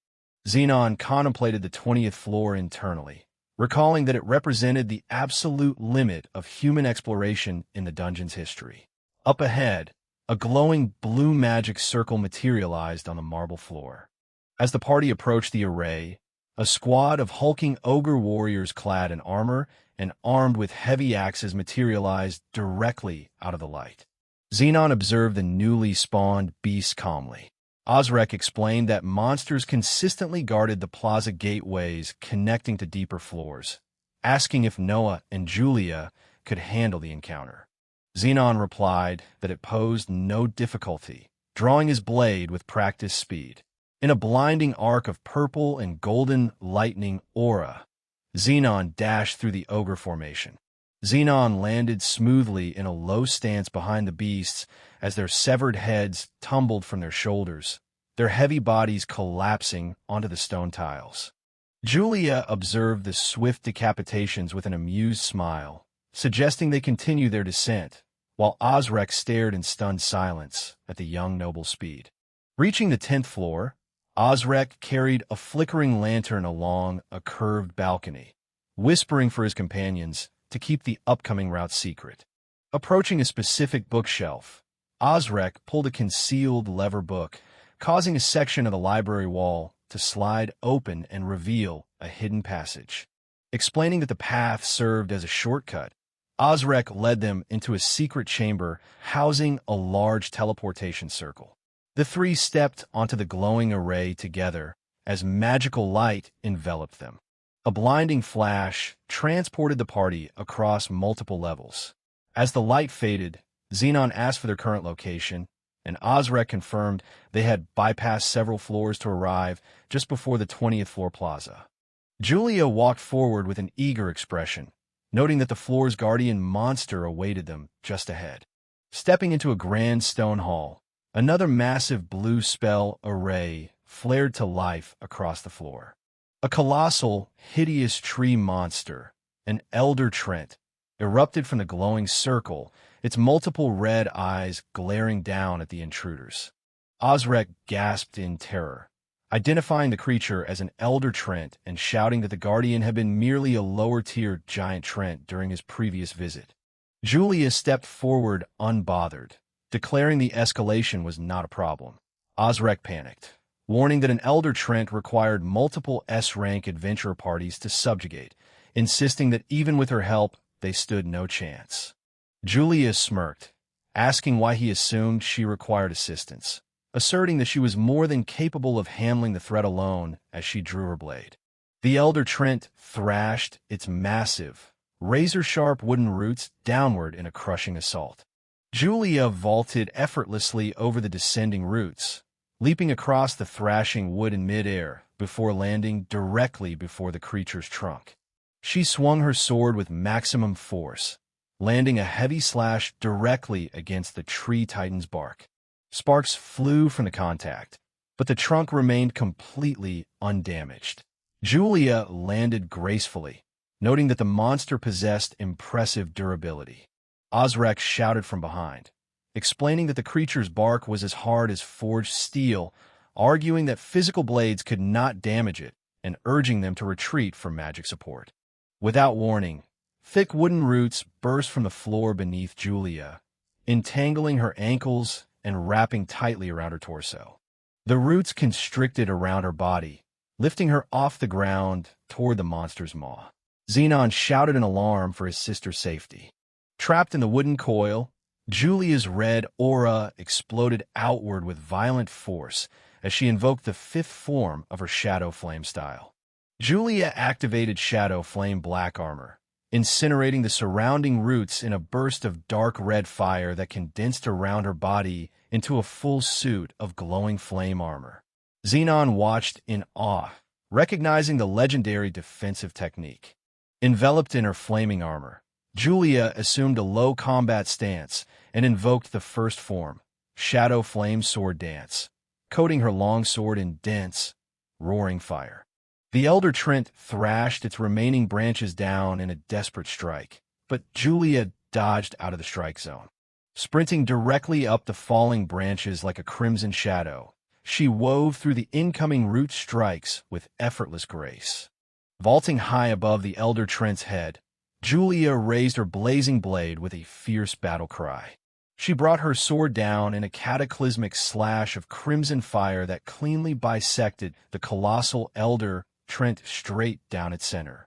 Zenon contemplated the 20th floor internally, recalling that it represented the absolute limit of human exploration in the dungeon's history. Up ahead, a glowing blue magic circle materialized on the marble floor. As the party approached the array, a squad of hulking ogre warriors clad in armor and armed with heavy axes materialized directly out of the light. Zenon observed the newly spawned beasts calmly. Osrek explained that monsters consistently guarded the plaza gateways connecting to deeper floors, asking if Noah and Julia could handle the encounter. Zenon replied that it posed no difficulty, drawing his blade with practiced speed. In a blinding arc of purple and golden lightning aura, Zenon dashed through the ogre formation. Zenon landed smoothly in a low stance behind the beasts as their severed heads tumbled from their shoulders, their heavy bodies collapsing onto the stone tiles. Julia observed the swift decapitations with an amused smile, suggesting they continue their descent, while Osrek stared in stunned silence at the young noble's speed. Reaching the 10th floor, Osrek carried a flickering lantern along a curved balcony, whispering for his companions to keep the upcoming route secret. Approaching a specific bookshelf, Osrek pulled a concealed lever book, causing a section of the library wall to slide open and reveal a hidden passage. Explaining that the path served as a shortcut, Osrek led them into a secret chamber housing a large teleportation circle. The three stepped onto the glowing array together as magical light enveloped them. A blinding flash transported the party across multiple levels. As the light faded, Zenon asked for their current location, and Osrek confirmed they had bypassed several floors to arrive just before the 20th floor plaza. Julia walked forward with an eager expression, noting that the floor's guardian monster awaited them just ahead. Stepping into a grand stone hall, another massive blue spell array flared to life across the floor. A colossal, hideous tree monster, an elder Trent, erupted from the glowing circle, its multiple red eyes glaring down at the intruders. Osrek gasped in terror, identifying the creature as an elder Trent and shouting that the guardian had been merely a lower-tier giant Trent during his previous visit. Julia stepped forward unbothered, declaring the escalation was not a problem. Osrek panicked, warning that an elder Trent required multiple S-rank adventurer parties to subjugate, insisting that even with her help, they stood no chance. Julia smirked, asking why he assumed she required assistance, asserting that she was more than capable of handling the threat alone as she drew her blade. The elder Trent thrashed its massive, razor-sharp wooden roots downward in a crushing assault. Julia vaulted effortlessly over the descending roots, leaping across the thrashing wood in midair before landing directly before the creature's trunk. She swung her sword with maximum force, landing a heavy slash directly against the tree titan's bark. Sparks flew from the contact, but the trunk remained completely undamaged. Julia landed gracefully, noting that the monster possessed impressive durability. Osrek shouted from behind, explaining that the creature's bark was as hard as forged steel, arguing that physical blades could not damage it, and urging them to retreat for magic support. Without warning, thick wooden roots burst from the floor beneath Julia, entangling her ankles and wrapping tightly around her torso. The roots constricted around her body, lifting her off the ground toward the monster's maw. Zenon shouted in alarm for his sister's safety. Trapped in the wooden coil, Julia's red aura exploded outward with violent force as she invoked the 5th form of her Shadow Flame style. Julia activated Shadow Flame Black Armor, incinerating the surrounding roots in a burst of dark red fire that condensed around her body into a full suit of glowing flame armor. Zenon watched in awe, recognizing the legendary defensive technique. Enveloped in her flaming armor, Julia assumed a low combat stance and invoked the 1st form, Shadow Flame Sword Dance, coating her long sword in dense, roaring fire. The Elder Trent thrashed its remaining branches down in a desperate strike, but Julia dodged out of the strike zone. Sprinting directly up the falling branches like a crimson shadow, she wove through the incoming root strikes with effortless grace. Vaulting high above the elder Trent's head, Julia raised her blazing blade with a fierce battle cry. She brought her sword down in a cataclysmic slash of crimson fire that cleanly bisected the colossal elder Trent straight down its center.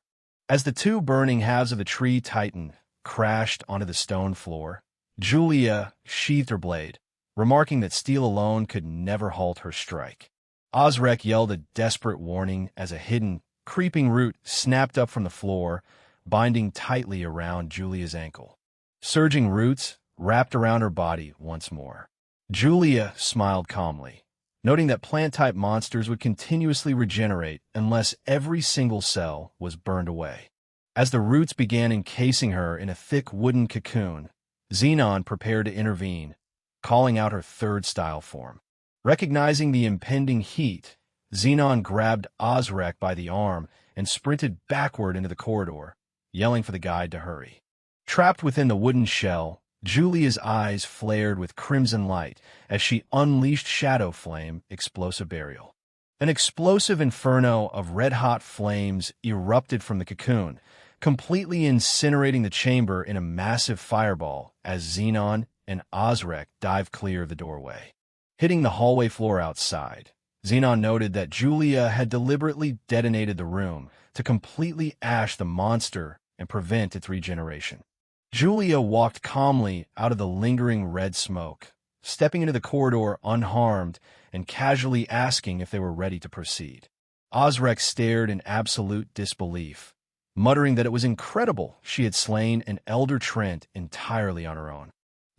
As the two burning halves of the tree titan crashed onto the stone floor, Julia sheathed her blade, remarking that steel alone could never halt her strike. Osrek yelled a desperate warning as a hidden, creeping root snapped up from the floor, binding tightly around Julia's ankle. Surging roots wrapped around her body once more. Julia smiled calmly, noting that plant-type monsters would continuously regenerate unless every single cell was burned away. As the roots began encasing her in a thick wooden cocoon, Zenon prepared to intervene, calling out her third style form. Recognizing the impending heat, Zenon grabbed Osrek by the arm and sprinted backward into the corridor, yelling for the guide to hurry. Trapped within the wooden shell, Julia's eyes flared with crimson light as she unleashed Shadow Flame Explosive Burial. An explosive inferno of red-hot flames erupted from the cocoon, completely incinerating the chamber in a massive fireball as Zenon and Osrek dived clear of the doorway. Hitting the hallway floor outside, Zenon noted that Julia had deliberately detonated the room to completely ash the monster and prevent its regeneration. Julia walked calmly out of the lingering red smoke, stepping into the corridor unharmed and casually asking if they were ready to proceed. Osrek stared in absolute disbelief, muttering that it was incredible she had slain an elder Trent entirely on her own.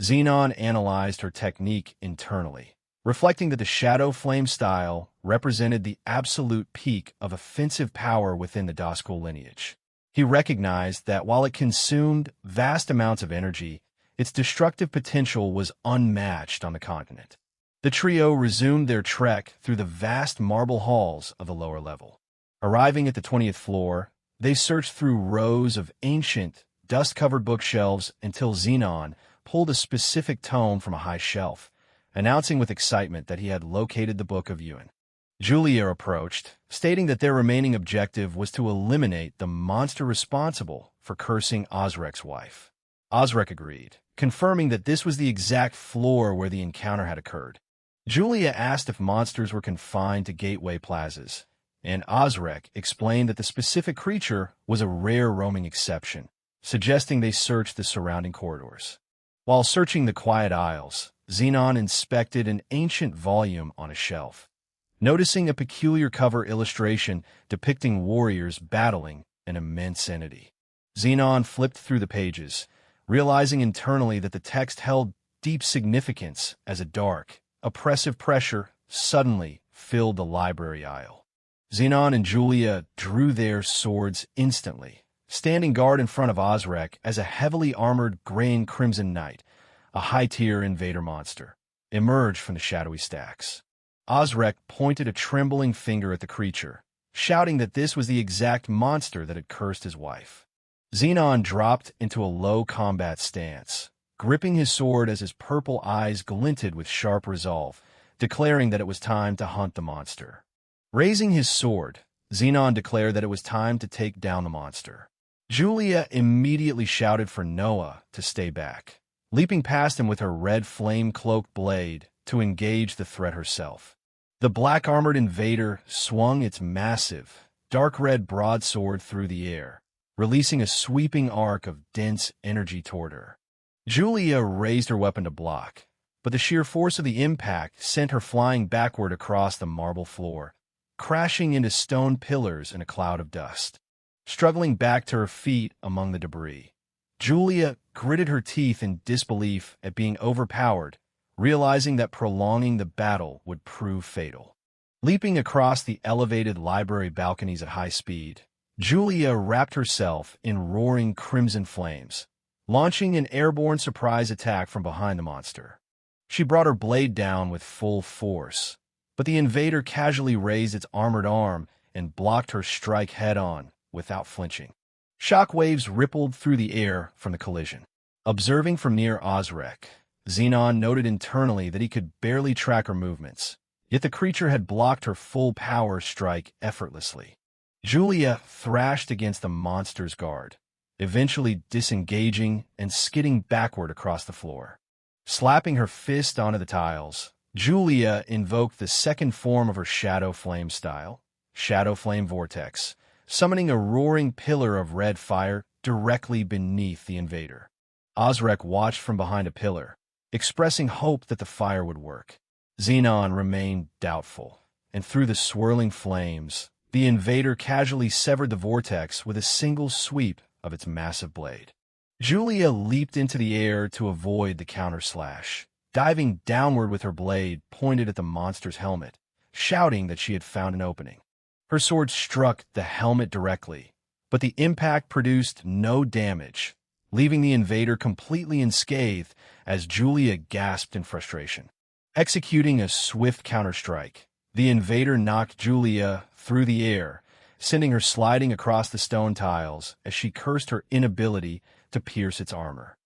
Zenon analyzed her technique internally, reflecting that the Shadow Flame style represented the absolute peak of offensive power within the Duskool lineage. He recognized that while it consumed vast amounts of energy, its destructive potential was unmatched on the continent. The trio resumed their trek through the vast marble halls of the lower level. Arriving at the 20th floor, they searched through rows of ancient, dust-covered bookshelves until Zenon pulled a specific tome from a high shelf, announcing with excitement that he had located the Book of Yuan. Julia approached, stating that their remaining objective was to eliminate the monster responsible for cursing Osrek's wife. Osrek agreed, confirming that this was the exact floor where the encounter had occurred. Julia asked if monsters were confined to gateway plazas, and Osrek explained that the specific creature was a rare roaming exception, suggesting they search the surrounding corridors. While searching the quiet aisles, Zenon inspected an ancient volume on a shelf, noticing a peculiar cover illustration depicting warriors battling an immense entity. Zenon flipped through the pages, realizing internally that the text held deep significance as a dark, oppressive pressure suddenly filled the library aisle. Zenon and Julia drew their swords instantly, standing guard in front of Osrek as a heavily armored gray and crimson knight, a high-tier invader monster, emerged from the shadowy stacks. Osrek pointed a trembling finger at the creature, shouting that this was the exact monster that had cursed his wife. Zenon dropped into a low combat stance, gripping his sword as his purple eyes glinted with sharp resolve, declaring that it was time to hunt the monster. Raising his sword, Zenon declared that it was time to take down the monster. Julia immediately shouted for Noah to stay back, leaping past him with her red flame-cloaked blade to engage the threat herself. The black-armored invader swung its massive, dark-red broadsword through the air, releasing a sweeping arc of dense energy toward her. Julia raised her weapon to block, but the sheer force of the impact sent her flying backward across the marble floor, crashing into stone pillars in a cloud of dust. Struggling back to her feet among the debris, Julia gritted her teeth in disbelief at being overpowered, realizing that prolonging the battle would prove fatal. Leaping across the elevated library balconies at high speed, Julia wrapped herself in roaring crimson flames, launching an airborne surprise attack from behind the monster. She brought her blade down with full force, but the invader casually raised its armored arm and blocked her strike head-on without flinching. Shockwaves rippled through the air from the collision. Observing from near Osrek, Zenon noted internally that he could barely track her movements, yet the creature had blocked her full-power strike effortlessly. Julia thrashed against the monster's guard, eventually disengaging and skidding backward across the floor. Slapping her fist onto the tiles, Julia invoked the second form of her Shadow Flame style, Shadow Flame Vortex, summoning a roaring pillar of red fire directly beneath the invader. Osrek watched from behind a pillar, expressing hope that the fire would work. Zenon remained doubtful, and through the swirling flames, the invader casually severed the vortex with a single sweep of its massive blade. Julia leaped into the air to avoid the counterslash, diving downward with her blade pointed at the monster's helmet, shouting that she had found an opening. Her sword struck the helmet directly, but the impact produced no damage, leaving the invader completely unscathed as Julia gasped in frustration. Executing a swift counterstrike, the invader knocked Julia through the air, sending her sliding across the stone tiles as she cursed her inability to pierce its armor.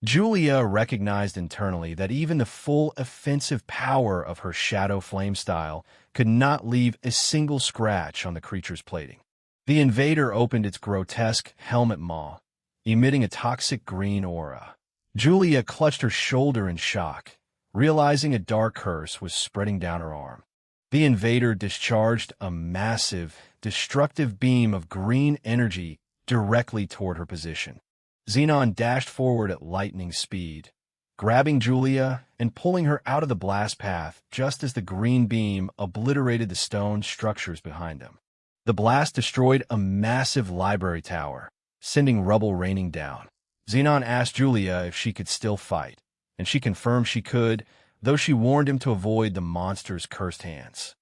Julia recognized internally that even the full offensive power of her Shadow Flame style could not leave a single scratch on the creature's plating. The invader opened its grotesque helmet maw, emitting a toxic green aura. Julia clutched her shoulder in shock, realizing a dark curse was spreading down her arm. The invader discharged a massive, destructive beam of green energy directly toward her position. Zenon dashed forward at lightning speed, grabbing Julia and pulling her out of the blast path just as the green beam obliterated the stone structures behind them. The blast destroyed a massive library tower, sending rubble raining down. Zenon asked Julia if she could still fight, and she confirmed she could, though she warned him to avoid the monster's cursed hands.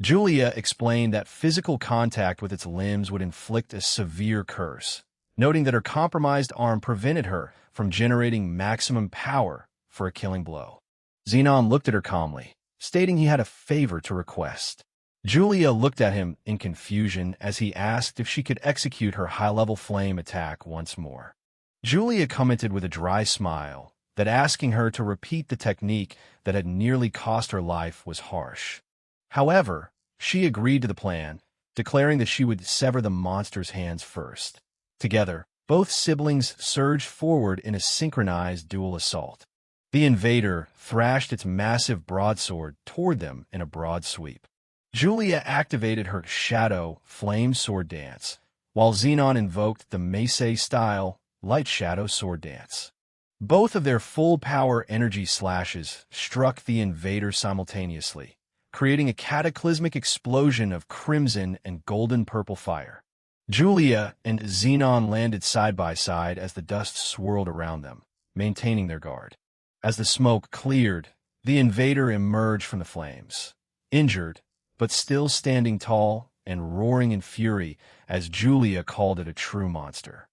Julia explained that physical contact with its limbs would inflict a severe curse, noting that her compromised arm prevented her from generating maximum power for a killing blow. Zenon looked at her calmly, stating he had a favor to request. Julia looked at him in confusion as he asked if she could execute her high-level flame attack once more. Julia commented with a dry smile that asking her to repeat the technique that had nearly cost her life was harsh. However, she agreed to the plan, declaring that she would sever the monster's hands first. Together, both siblings surged forward in a synchronized dual assault. The invader thrashed its massive broadsword toward them in a broad sweep. Julia activated her Shadow Flame Sword Dance, while Zenon invoked the Meisei-style Light Shadow Sword Dance. Both of their full-power energy slashes struck the invader simultaneously, creating a cataclysmic explosion of crimson and golden-purple fire. Julia and Zenon landed side by side as the dust swirled around them, maintaining their guard. As the smoke cleared, the invader emerged from the flames, injured, but still standing tall and roaring in fury as Julia called it a true monster.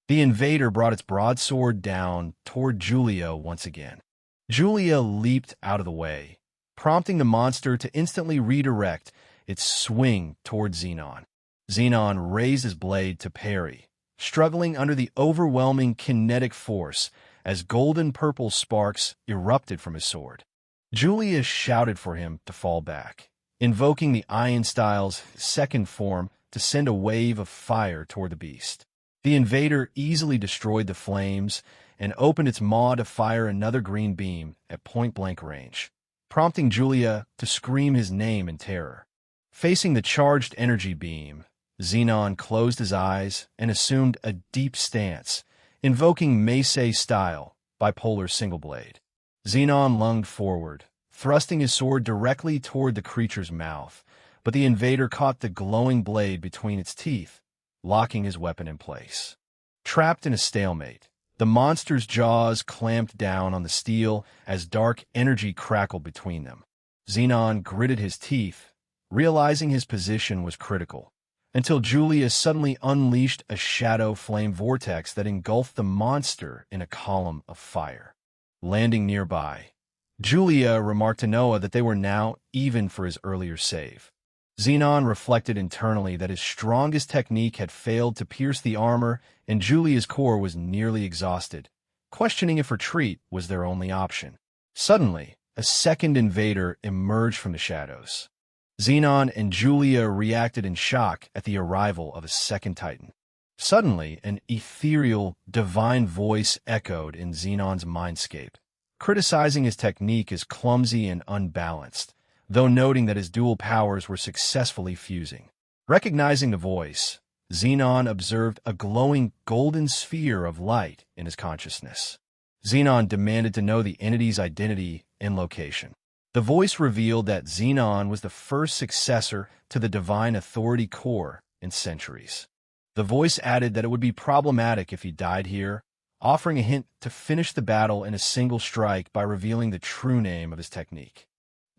The invader brought its broadsword down toward Julia once again. Julia leaped out of the way, prompting the monster to instantly redirect its swing toward Zenon. Zenon raised his blade to parry, struggling under the overwhelming kinetic force as golden-purple sparks erupted from his sword. Julia shouted for him to fall back, invoking the Iron Style's second form to send a wave of fire toward the beast. The invader easily destroyed the flames and opened its maw to fire another green beam at point-blank range, prompting Julia to scream his name in terror. Facing the charged energy beam, Zenon closed his eyes and assumed a deep stance, invoking Meisei-style bipolar single blade. Zenon lunged forward, thrusting his sword directly toward the creature's mouth, but the invader caught the glowing blade between its teeth, locking his weapon in place. Trapped in a stalemate, the monster's jaws clamped down on the steel as dark energy crackled between them. Zenon gritted his teeth, realizing his position was critical, until Julia suddenly unleashed a shadow flame vortex that engulfed the monster in a column of fire. Landing nearby, Julia remarked to Noah that they were now even for his earlier save. Zenon reflected internally that his strongest technique had failed to pierce the armor, and Julia's core was nearly exhausted, questioning if retreat was their only option. Suddenly, a second invader emerged from the shadows. Zenon and Julia reacted in shock at the arrival of a second Titan. Suddenly, an ethereal, divine voice echoed in Zenon's mindscape, criticizing his technique as clumsy and unbalanced, though noting that his dual powers were successfully fusing. Recognizing the voice, Zenon observed a glowing golden sphere of light in his consciousness. Zenon demanded to know the entity's identity and location. The voice revealed that Zenon was the first successor to the Divine Authority Core in centuries. The voice added that it would be problematic if he died here, offering a hint to finish the battle in a single strike by revealing the true name of his technique.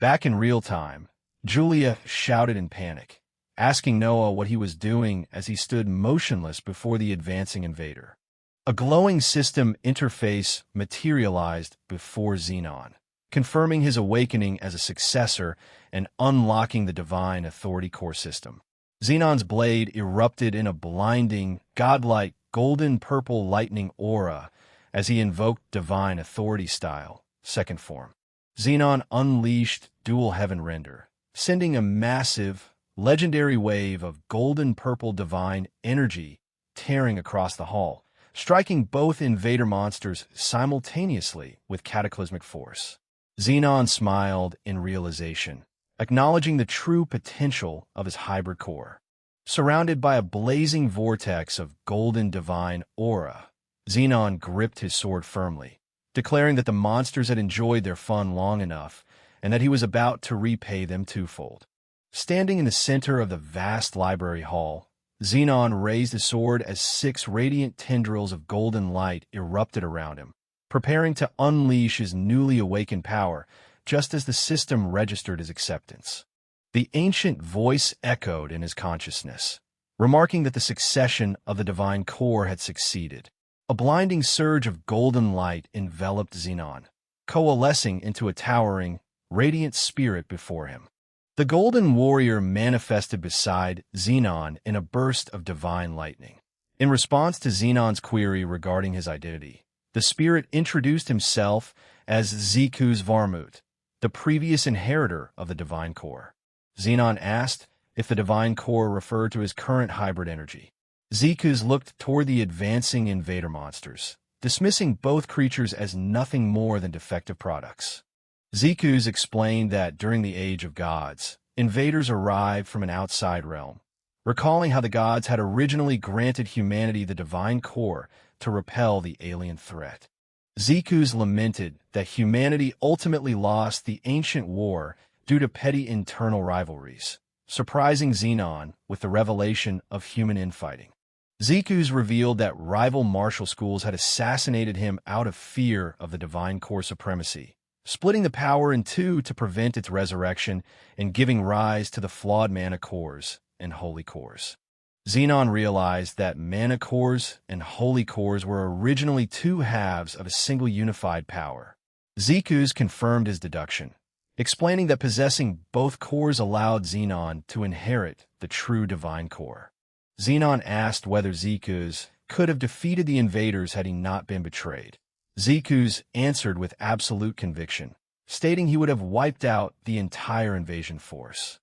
Back in real time, Julia shouted in panic, asking Noah what he was doing as he stood motionless before the advancing invader. A glowing system interface materialized before Zenon, confirming his awakening as a successor and unlocking the Divine Authority Core system. Zenon's blade erupted in a blinding, godlike, golden-purple lightning aura as he invoked Divine Authority Style, second form. Zenon unleashed Dual Heaven Render, sending a massive, legendary wave of golden-purple divine energy tearing across the hall, striking both invader monsters simultaneously with cataclysmic force. Zenon smiled in realization, acknowledging the true potential of his hybrid core. Surrounded by a blazing vortex of golden divine aura, Zenon gripped his sword firmly, declaring that the monsters had enjoyed their fun long enough and that he was about to repay them twofold. Standing in the center of the vast library hall, Zenon raised his sword as 6 radiant tendrils of golden light erupted around him, preparing to unleash his newly awakened power just as the system registered his acceptance. The ancient voice echoed in his consciousness, remarking that the succession of the divine core had succeeded. A blinding surge of golden light enveloped Zenon, coalescing into a towering, radiant spirit before him. The golden warrior manifested beside Zenon in a burst of divine lightning. In response to Zenon's query regarding his identity, the spirit introduced himself as Zekus Varmut, the previous inheritor of the divine core. Zenon asked if the divine core referred to his current hybrid energy. Zekus looked toward the advancing invader monsters, dismissing both creatures as nothing more than defective products. Zekus explained that during the Age of Gods, invaders arrived from an outside realm, recalling how the gods had originally granted humanity the divine core to repel the alien threat. Zekus lamented that humanity ultimately lost the ancient war due to petty internal rivalries, surprising Zenon with the revelation of human infighting. Zekus revealed that rival martial schools had assassinated him out of fear of the divine core supremacy, splitting the power in two to prevent its resurrection and giving rise to the flawed mana cores and holy cores. Zenon realized that mana cores and holy cores were originally 2 halves of a single unified power. Zekus confirmed his deduction, explaining that possessing both cores allowed Zenon to inherit the true divine core. Zenon asked whether Zekus could have defeated the invaders had he not been betrayed. Zekus answered with absolute conviction, stating he would have wiped out the entire invasion force.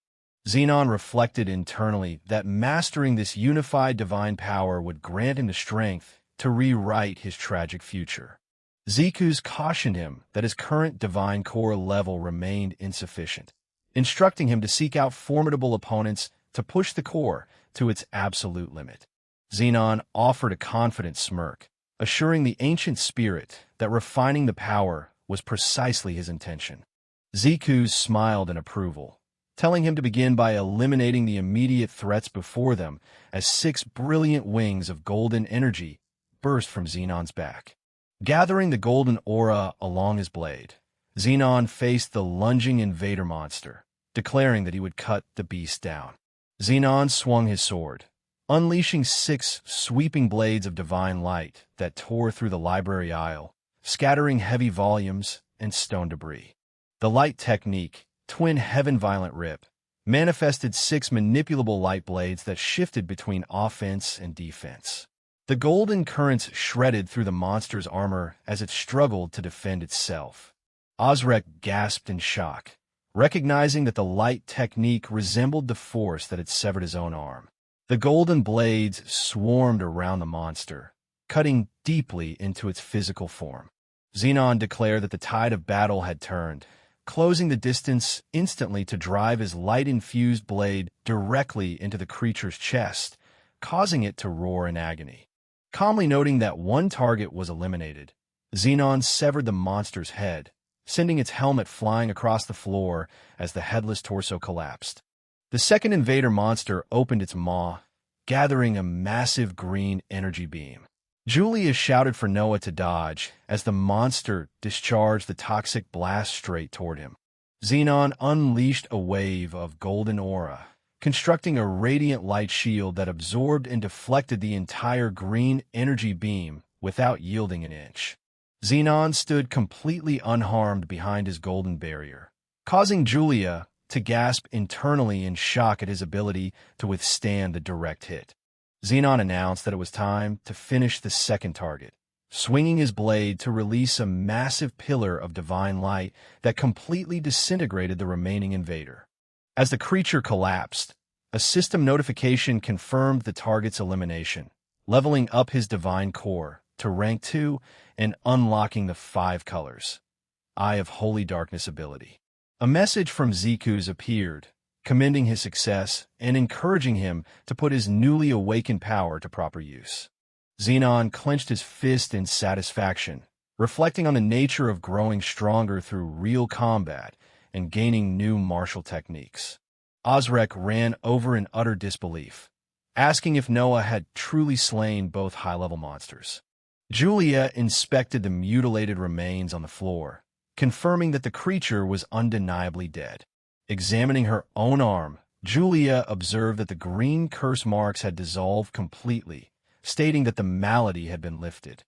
Zenon reflected internally that mastering this unified divine power would grant him the strength to rewrite his tragic future. Zekus cautioned him that his current divine core level remained insufficient, instructing him to seek out formidable opponents to push the core to its absolute limit. Zenon offered a confident smirk, assuring the ancient spirit that refining the power was precisely his intention. Zekus smiled in approval, telling him to begin by eliminating the immediate threats before them as 6 brilliant wings of golden energy burst from Zenon's back. Gathering the golden aura along his blade, Zenon faced the lunging invader monster, declaring that he would cut the beast down. Zenon swung his sword, unleashing 6 sweeping blades of divine light that tore through the library aisle, scattering heavy volumes and stone debris. The light technique, Twin Heaven Violent Rip, manifested 6 manipulable light blades that shifted between offense and defense. The golden currents shredded through the monster's armor as it struggled to defend itself. Osrek gasped in shock, recognizing that the light technique resembled the force that had severed his own arm. The golden blades swarmed around the monster, cutting deeply into its physical form. Zenon declared that the tide of battle had turned, closing the distance instantly to drive his light-infused blade directly into the creature's chest, causing it to roar in agony. Calmly noting that one target was eliminated, Zenon severed the monster's head, sending its helmet flying across the floor as the headless torso collapsed. The second invader monster opened its maw, gathering a massive green energy beam. Julia shouted for Noah to dodge as the monster discharged the toxic blast straight toward him. Zenon unleashed a wave of golden aura, constructing a radiant light shield that absorbed and deflected the entire green energy beam without yielding an inch. Zenon stood completely unharmed behind his golden barrier, causing Julia to gasp internally in shock at his ability to withstand the direct hit. Zenon announced that it was time to finish the second target, swinging his blade to release a massive pillar of divine light that completely disintegrated the remaining invader. As the creature collapsed, a system notification confirmed the target's elimination, leveling up his divine core to rank 2 and unlocking the 5 colors Eye of Holy Darkness ability. A message from Zekus appeared, commending his success and encouraging him to put his newly awakened power to proper use. Zenon clenched his fist in satisfaction, reflecting on the nature of growing stronger through real combat and gaining new martial techniques. Osrek ran over in utter disbelief, asking if Noah had truly slain both high-level monsters. Julia inspected the mutilated remains on the floor, confirming that the creature was undeniably dead. Examining her own arm, Julia observed that the green curse marks had dissolved completely, stating that the malady had been lifted.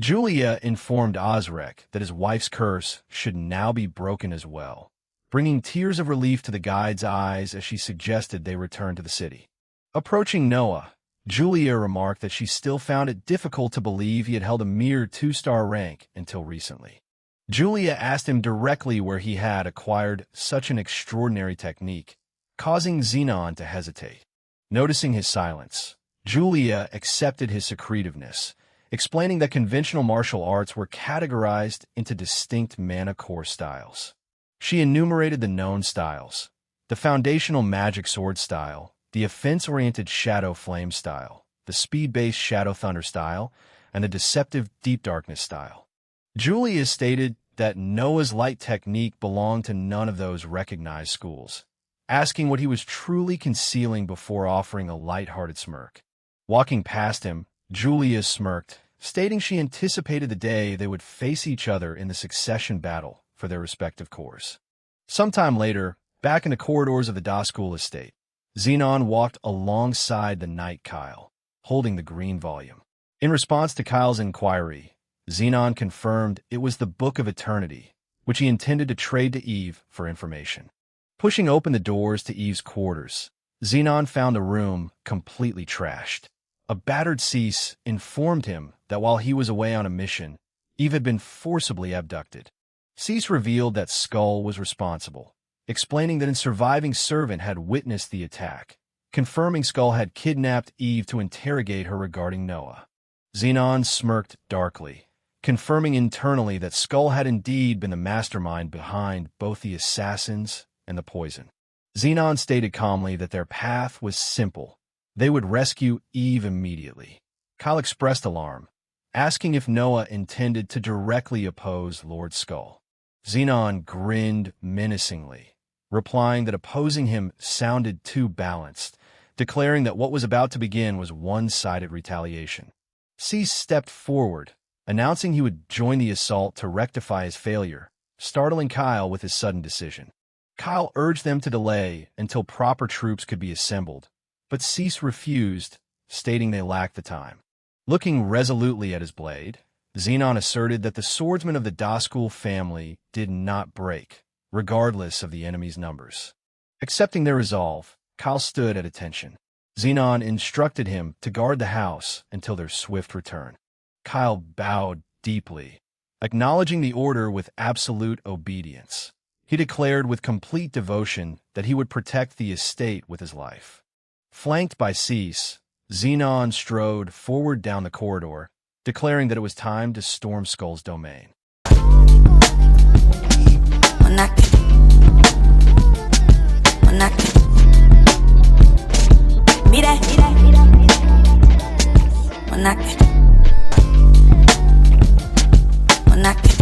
Julia informed Osrek that his wife's curse should now be broken as well, bringing tears of relief to the guide's eyes as she suggested they return to the city. Approaching Noah, Julia remarked that she still found it difficult to believe he had held a mere 2-star rank until recently. Julia asked him directly where he had acquired such an extraordinary technique, causing Zenon to hesitate. Noticing his silence, Julia accepted his secretiveness, explaining that conventional martial arts were categorized into distinct mana core styles. She enumerated the known styles: the foundational magic sword style, the offense-oriented shadow flame style, the speed-based shadow thunder style, and the deceptive deep darkness style. Julia stated that Noah's light technique belonged to none of those recognized schools, asking what he was truly concealing before offering a light-hearted smirk. Walking past him, Julia smirked, stating she anticipated the day they would face each other in the succession battle for their respective cores. Sometime later, back in the corridors of the Duskool estate, Zenon walked alongside the knight Kyle, holding the green volume. In response to Kyle's inquiry, Zenon confirmed it was the Book of Eternity, which he intended to trade to Eve for information. Pushing open the doors to Eve's quarters, Zenon found the room completely trashed. A battered Cease informed him that while he was away on a mission, Eve had been forcibly abducted. Cease revealed that Skull was responsible, explaining that a surviving servant had witnessed the attack, confirming Skull had kidnapped Eve to interrogate her regarding Noah. Zenon smirked darkly, confirming internally that Skull had indeed been the mastermind behind both the assassins and the poison. Zenon stated calmly that their path was simple. They would rescue Eve immediately. Kyle expressed alarm, asking if Noah intended to directly oppose Lord Skull. Zenon grinned menacingly, replying that opposing him sounded too balanced, declaring that what was about to begin was one-sided retaliation. Cease stepped forward, announcing he would join the assault to rectify his failure, startling Kyle with his sudden decision. Kyle urged them to delay until proper troops could be assembled, but Cease refused, stating they lacked the time. Looking resolutely at his blade, Zenon asserted that the swordsmen of the Duskool family did not break, regardless of the enemy's numbers. Accepting their resolve, Kyle stood at attention. Zenon instructed him to guard the house until their swift return. Kyle bowed deeply, acknowledging the order with absolute obedience. He declared with complete devotion that he would protect the estate with his life. Flanked by Cease, Zenon strode forward down the corridor, declaring that it was time to storm Skull's domain. Monaco.